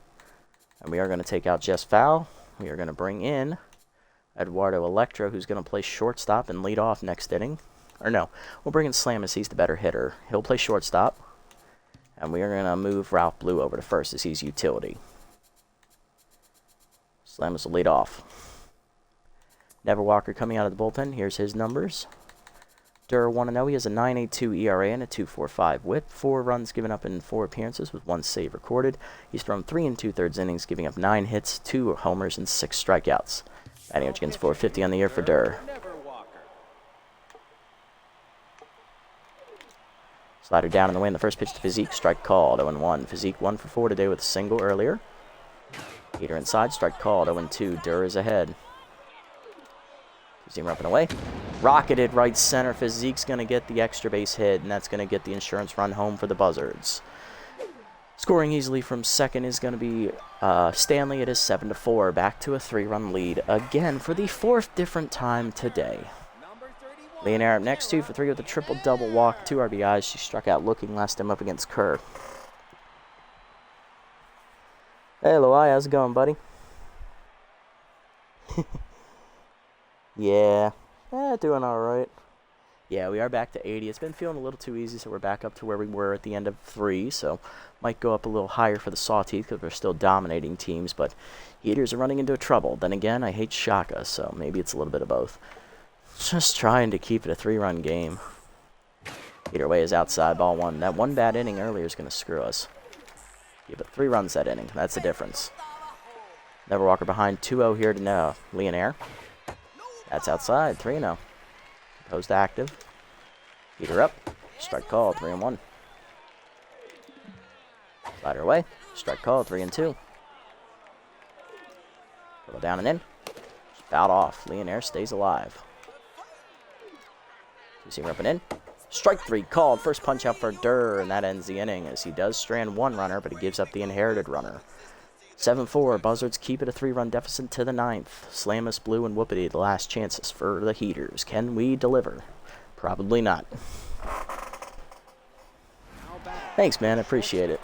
And we are going to take out Jess Fowl. We are going to bring in Eduardo Electro, who's going to play shortstop and lead off next inning. Or no, we'll bring in Slam as he's the better hitter. He'll play shortstop. And we are going to move Ralph Blue over to first as he's utility. Slamus will lead off. Never Walker coming out of the bullpen. Here's his numbers. Durr 1-0. He has a 9.82 ERA and a 2.45 WHIP. 4 runs given up in 4 appearances with 1 save recorded. He's thrown 3 2/3 innings, giving up 9 hits, 2 homers, and 6 strikeouts. Batting average against .450 on the year for Durr. Slider down in the way in the first pitch to Physique. Strike called. 0-1. Physique 1 for 4 today with a single earlier. Heater inside. Strike called. 0-2. Durr is ahead. Seam up and away. Rocketed right center. Physique's going to get the extra base hit, and that's going to get the insurance run home for the Buzzards. Scoring easily from second is going to be Stanley. It is 7-4. Back to a 3-run lead again for the 4th different time today. Leonard up next, 2 for 3 with a triple-double walk, 2 RBIs. She struck out looking last time up against Kerr. Hey, Loai, how's it going, buddy? Yeah, doing all right. Yeah, we are back to 80. It's been feeling a little too easy, so we're back up to where we were at the end of 3. So might go up a little higher for the Sawteeth because we're still dominating teams, but Heaters are running into trouble. Then again, I hate Shaka, so maybe it's a little bit of both. Just trying to keep it a 3-run game. Either way is outside, ball 1. That one bad inning earlier is going to screw us. Yeah, but 3 runs that inning. That's the difference. Never Walker behind 2-0 here to Leonard. That's outside, 3-0. Opposed to active. Heater up. Strike call, 3-1. Slider away. Strike call, 3-2. Go down and in. Fouled off. Leonard stays alive. Two-seamer up and in. Strike 3 called. First punch out for Durr, and that ends the inning as he does strand 1 runner, but he gives up the inherited runner. 7-4. Buzzards keep it a 3-run deficit to the 9th. Slamus, Blue, and Whoopity the last chances for the Heaters. Can we deliver? Probably not. Thanks, man. I appreciate it.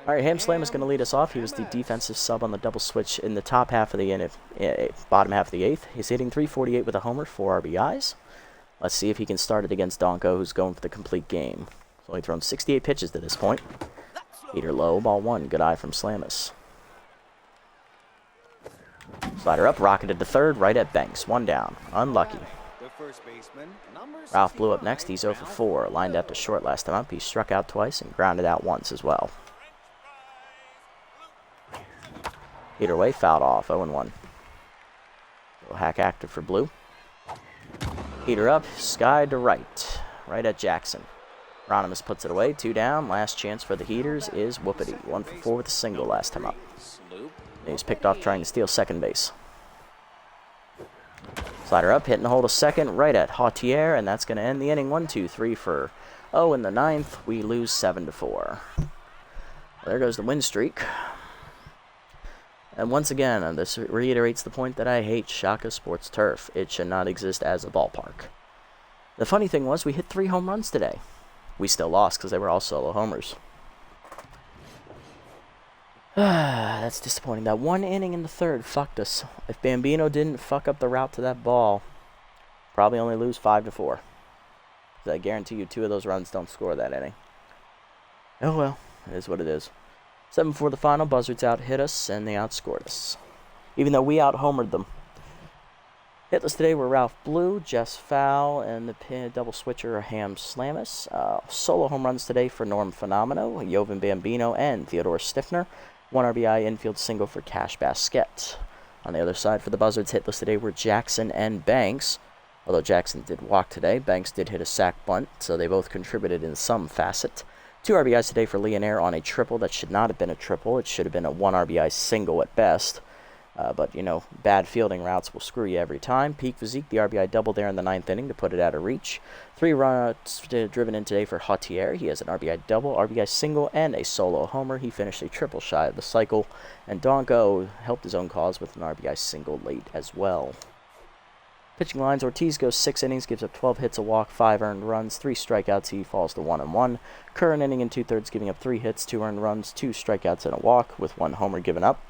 All right, Ham Slam is going to lead us off. He was the defensive sub on the double switch in the top half of the bottom half of the 8th. He's hitting .348 with a homer, 4 RBIs. Let's see if he can start it against Donko, who's going for the complete game. He's only thrown 68 pitches to this point. Heater low, ball 1. Good eye from Slamus. Slider up, rocketed to third, right at Banks. 1 down. Unlucky. Ralph Blue up next. He's 0 for 4. Lined out to short last time up. He struck out twice and grounded out once as well. Heater away, fouled off. 0-1. Little hack active for Blue. Heater up, sky to right. Right at Jackson. Ronimus puts it away. 2 down. Last chance for the Heaters is Whoopity. 1 for 4 with a single last time up. He's picked off trying to steal second base. Slider up, hitting the hold of second, right at Hautier, and that's going to end the inning. 1-2-3 for in the 9th. We lose 7-4. There goes the win streak. And once again, this reiterates the point that I hate Shaka Sports Turf. It should not exist as a ballpark. The funny thing was, we hit 3 home runs today. We still lost because they were all solo homers. That's disappointing. That 1 inning in the 3rd fucked us. If Bambino didn't fuck up the route to that ball, probably only lose 5-4. I guarantee you 2 of those runs don't score that inning. Oh well, it is what it is. 7-4 the final. Buzzards out hit us, and they outscored us. Even though we out-homered them. Hitless today were Ralph Blue, Jess Fowl, and the double switcher Ham Slamus. Solo home runs today for Norm Fenomeno, Jovan Bambino, and Theodore Stiffner. 1 RBI infield single for Cash Basquet. On the other side for the Buzzards, hitless today were Jackson and Banks. Although Jackson did walk today, Banks did hit a sac bunt, so they both contributed in some facet. 2 RBIs today for Leonard on a triple that should not have been a triple. It should have been a 1 RBI single at best. But, you know, bad fielding routes will screw you every time. Peak Physique, the RBI double there in the 9th inning to put it out of reach. 3 runs driven in today for Hautier. He has an RBI double, RBI single, and a solo homer. He finished a triple shy of the cycle. And Donko helped his own cause with an RBI single late as well. Pitching lines, Ortiz goes 6 innings, gives up 12 hits, a walk, 5 earned runs, 3 strikeouts. He falls to 1-1. Kerr an inning and 2/3, giving up 3 hits, 2 earned runs, 2 strikeouts, and a walk, with 1 homer given up.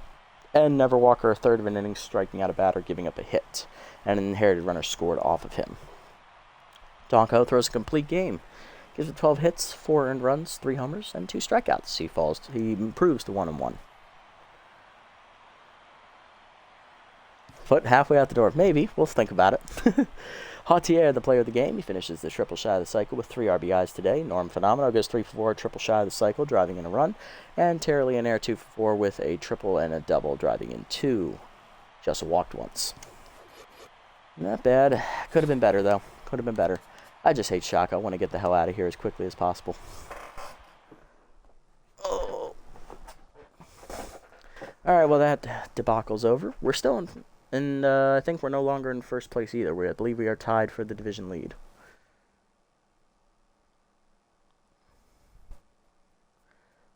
And Never Walker, a third of an inning, striking out a batter, giving up a hit. And an inherited runner scored off of him. Donko throws a complete game. Gives up 12 hits, 4 earned runs, 3 homers, and 2 strikeouts. He improves to 1-1. foot halfway out the door. Maybe. We'll think about it. Jautier, the player of the game, he finishes the triple shy of the cycle with 3 RBIs today. Norm Phenomenal goes 3 for 4, triple shy of the cycle, driving in a run. And Terry Leonaire 2 for 4 with a triple and a double, driving in 2. Just walked once. Not bad. Could have been better, though. Could have been better. I just hate Shaka. I want to get the hell out of here as quickly as possible. Oh. Alright, well, that debacle's over. We're still in... And I think we're no longer in first place either. I believe we are tied for the division lead.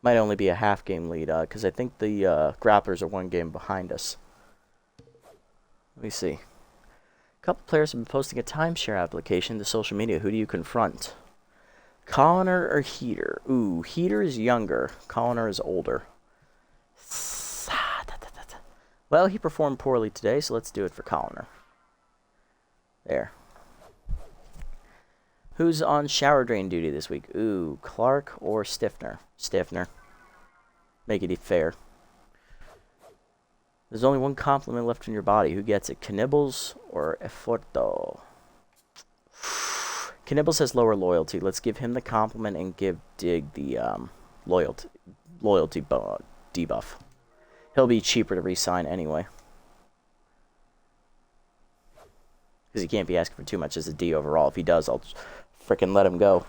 Might only be a half-game lead, because I think the Grapplers are 1 game behind us. Let me see. A couple players have been posting a timeshare application to social media. Who do you confront? Colliner or Heater? Ooh, Heater is younger. Colliner is older. Well, he performed poorly today, so let's do it for Colliner. There. Who's on shower drain duty this week? Ooh, Clark or Stiffner? Stiffner. Make it fair. There's only one compliment left in your body. Who gets it? Knibbles or Eforto? Knibbles has lower loyalty. Let's give him the compliment and give Dig the loyalty debuff. He'll be cheaper to re-sign anyway. Because he can't be asking for too much as a D overall. If he does, I'll frickin' let him go.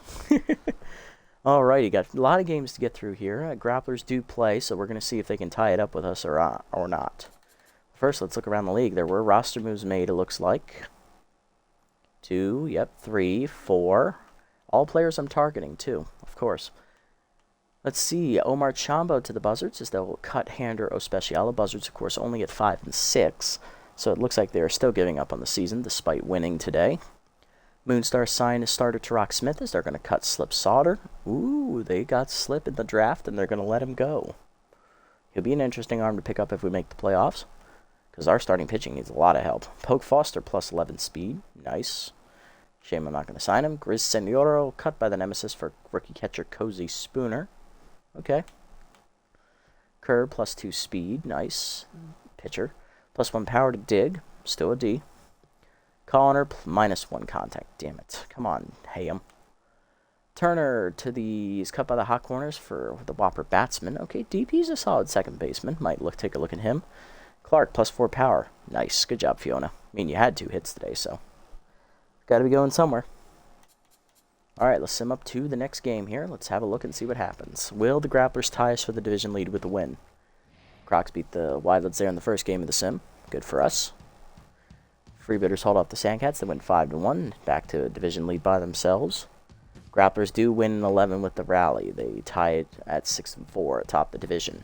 Alrighty, got a lot of games to get through here. Grapplers do play, so we're going to see if they can tie it up with us or not. First, let's look around the league. There were roster moves made, it looks like. 2, yep, 3, 4. All players I'm targeting, too, of course. Let's see, Omar Chambo to the Buzzards as they'll cut Hander Ospecial. Buzzards, of course, only at 5 and 6, so it looks like they're still giving up on the season despite winning today. Moonstar signed a starter to Rock Smith as they're going to cut Slip Sauter. Ooh, they got Slip in the draft and they're going to let him go. He'll be an interesting arm to pick up if we make the playoffs, because our starting pitching needs a lot of help. Poke Foster plus 11 speed. Nice. Shame I'm not going to sign him. Grizz Senoro cut by the Nemesis for rookie catcher Cozy Spooner. Okay. Kerr plus 2 speed. Nice. Pitcher. Plus 1 power to Dig. Still a D. Colliner minus 1 contact. Damn it. Come on, Hayam. Turner to is cut by the hot corners for the Whopper batsman. Okay, DP's a solid second baseman. Might take a look at him. Clark plus 4 power. Nice. Good job, Fiona. I mean, you had 2 hits today, so got to be going somewhere. All right, let's sim up to the next game here. Let's have a look and see what happens. Will the Grapplers tie us for the division lead with the win? Crocs beat the Wildlands there in the first game of the sim. Good for us. Freebitters hold off the Sandcats. They went 5-1, back to a division lead by themselves. Grapplers do win in 11 with the rally. They tie it at 6-4 atop the division.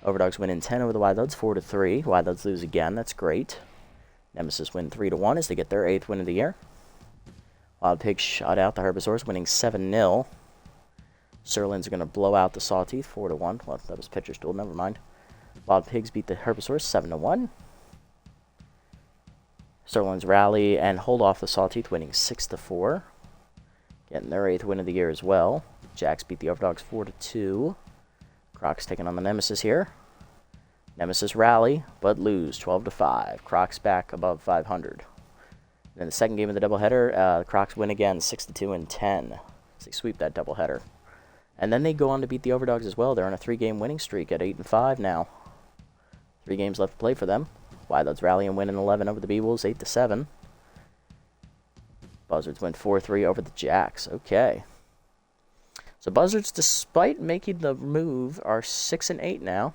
Overdogs win in 10 over the Wildlands, 4-3. Wildlands lose again. That's great. Nemesis win 3-1 as they get their 8th win of the year. Wild Pigs shut out the Herbivores, winning 7-0. Sirlins are going to blow out the Sawteeth, 4-1. Well, that was pitcher's duel. Never mind. Wild Pigs beat the Herbivores, 7-1. Sirlins rally and hold off the Sawteeth, winning 6-4. Getting their 8th win of the year as well. Jacks beat the Overdogs 4-2. Crocs taking on the Nemesis here. Nemesis rally, but lose 12-5. Crocs back above 500. Then the second game of the doubleheader, the Crocs win again, 6-2 and 10. So they sweep that doubleheader. And then they go on to beat the Overdogs as well. They're on a 3-game winning streak at 8-5 now. 3 games left to play for them. Wildlands rally and win in 11 over the B-Wolves, 8-7. Buzzards win 4-3 over the Jacks. Okay. So Buzzards, despite making the move, are 6-8 now.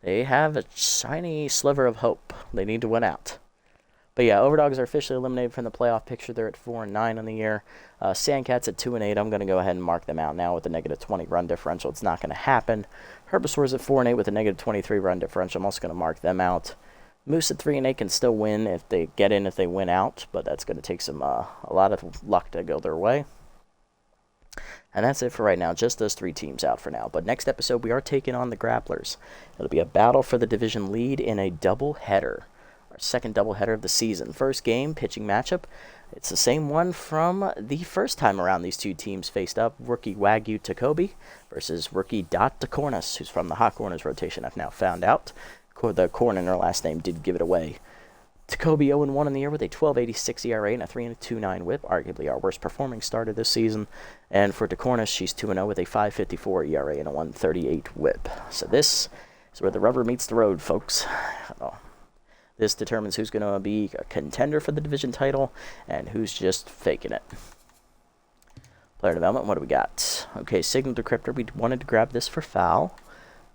They have a shiny sliver of hope. They need to win out. But yeah, Overdogs are officially eliminated from the playoff picture. They're at 4-9 on the year. Sandcats at 2-8. I'm going to go ahead and mark them out now with a -20 run differential. It's not going to happen. Herbivores at 4-8 with a -23 run differential. I'm also going to mark them out. Moose at 3-8 can still win if they get in, if they win out, but that's going to take some a lot of luck to go their way. And that's it for right now. Just those 3 teams out for now. But next episode, we are taking on the Grapplers. It'll be a battle for the division lead in a doubleheader. Our second doubleheader of the season. First game, pitching matchup. It's the same one from the first time around these 2 teams faced up. Rookie Wagyu Takobi versus rookie Dot DeCornis, who's from the Hot Corners rotation, I've now found out. The corn in her last name did give it away. Jacoby 0-1 in the year with a 12.86 ERA and a 3.29 WHIP, arguably our worst performing starter this season. And for DeCornis, she's 2-0 with a 5.54 ERA and a 1.38 WHIP. So this is where the rubber meets the road, folks. This determines who's going to be a contender for the division title and who's just faking it. Player development, what do we got? Okay, Signal Decryptor, we wanted to grab this for foul.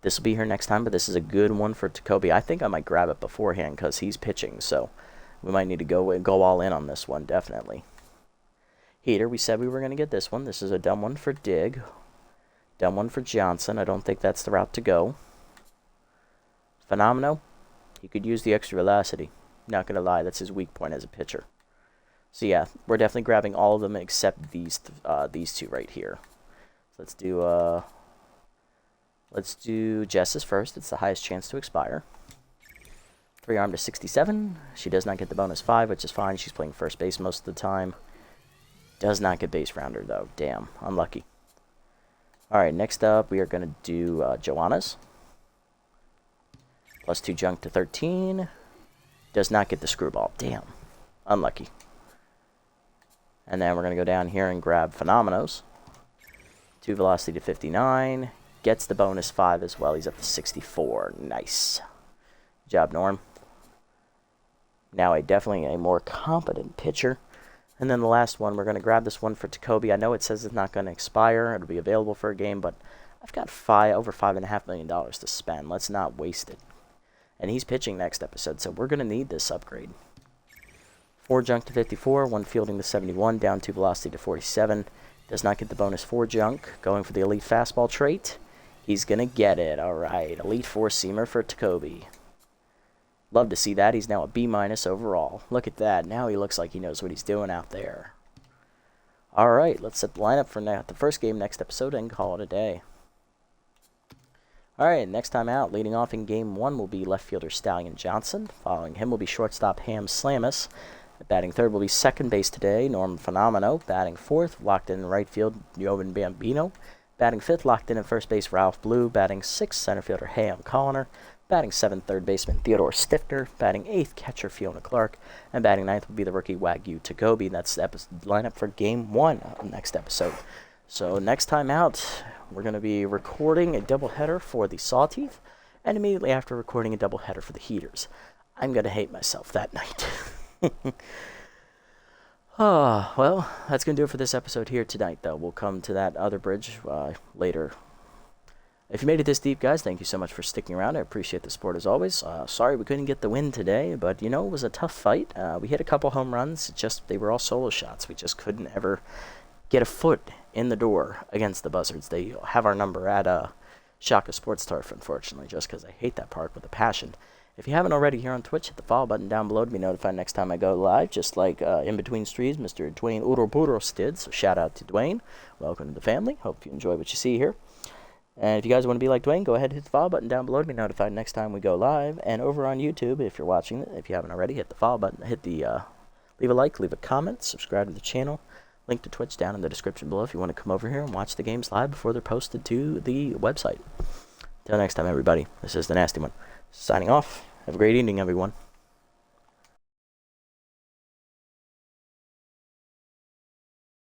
This will be here next time, but this is a good one for Jacoby. I think I might grab it beforehand because he's pitching, so we might need to go all in on this one, definitely. Heater, we said we were going to get this one. This is a dumb one for Dig. Dumb one for Johnson. I don't think that's the route to go. Phenomeno, he could use the extra velocity. Not going to lie, that's his weak point as a pitcher. So yeah, we're definitely grabbing all of them except these two right here. So let's do Jess's first. It's the highest chance to expire. 3-arm to 67. She does not get the bonus 5, which is fine. She's playing first base most of the time. Does not get base rounder, though. Damn, unlucky. Alright, next up, we are going to do Joanna's. +2 junk to 13. Does not get the screwball. Damn, unlucky. And then we're going to go down here and grab Phenomenos. 2 velocity to 59. Gets the bonus 5 as well. He's up to 64. Nice. Good job, Norm. Now definitely a more competent pitcher. And then the last one, we're going to grab this one for Jacoby. I know it says it's not going to expire. It'll be available for a game, but I've got over $5.5 million to spend. Let's not waste it. And he's pitching next episode, so we're going to need this upgrade. 4 junk to 54, 1 fielding to 71, down 2 velocity to 47. Does not get the bonus 4 junk. Going for the elite fastball trait. He's going to get it. All right, elite 4-seamer for Jacoby. Love to see that. He's now a B- overall. Look at that. Now he looks like he knows what he's doing out there. All right, let's set the lineup for the first game next episode and call it a day. All right, next time out, leading off in Game 1 will be left fielder Stallion Johnson. Following him will be shortstop Ham Slamus. Batting third will be second base today, Norm Phenomeno. Batting fourth, locked in right field, Jovan Bambino. Batting fifth, locked in first base, Ralph Blue. Batting sixth, center fielder Ham Colliner. Batting seventh, third baseman Theodore Stifter. Batting eighth, catcher Fiona Clark. And batting ninth will be the rookie Wagyu Jacoby. That's the lineup for Game 1 of the next episode. So next time out, we're going to be recording a doubleheader for the Sawteeth, and immediately after recording a doubleheader for the Heaters. I'm going to hate myself that night. Well, that's going to do it for this episode here tonight, though. We'll come to that other bridge later. If you made it this deep, guys, thank you so much for sticking around. I appreciate the support as always. Sorry we couldn't get the win today, but, you know, it was a tough fight. We hit a couple home runs. They were all solo shots. We just couldn't ever get a foot in the door against the Buzzards. They have our number at Shaka Sports Turf, unfortunately, just because I hate that park with a passion. If you haven't already here on Twitch, hit the follow button down below to be notified next time I go live, just like In Between Streams, Mr. Dwayne Uroburos did. So shout out to Dwayne. Welcome to the family. Hope you enjoy what you see here. And if you guys want to be like Dwayne, go ahead and hit the follow button down below to be notified next time we go live. And over on YouTube, if you're watching it, if you haven't already, hit the follow button, leave a like, leave a comment, subscribe to the channel. Link to Twitch down in the description below if you want to come over here and watch the games live before they're posted to the website. Till next time, everybody, this is the Nasty One, signing off. Have a great evening, everyone.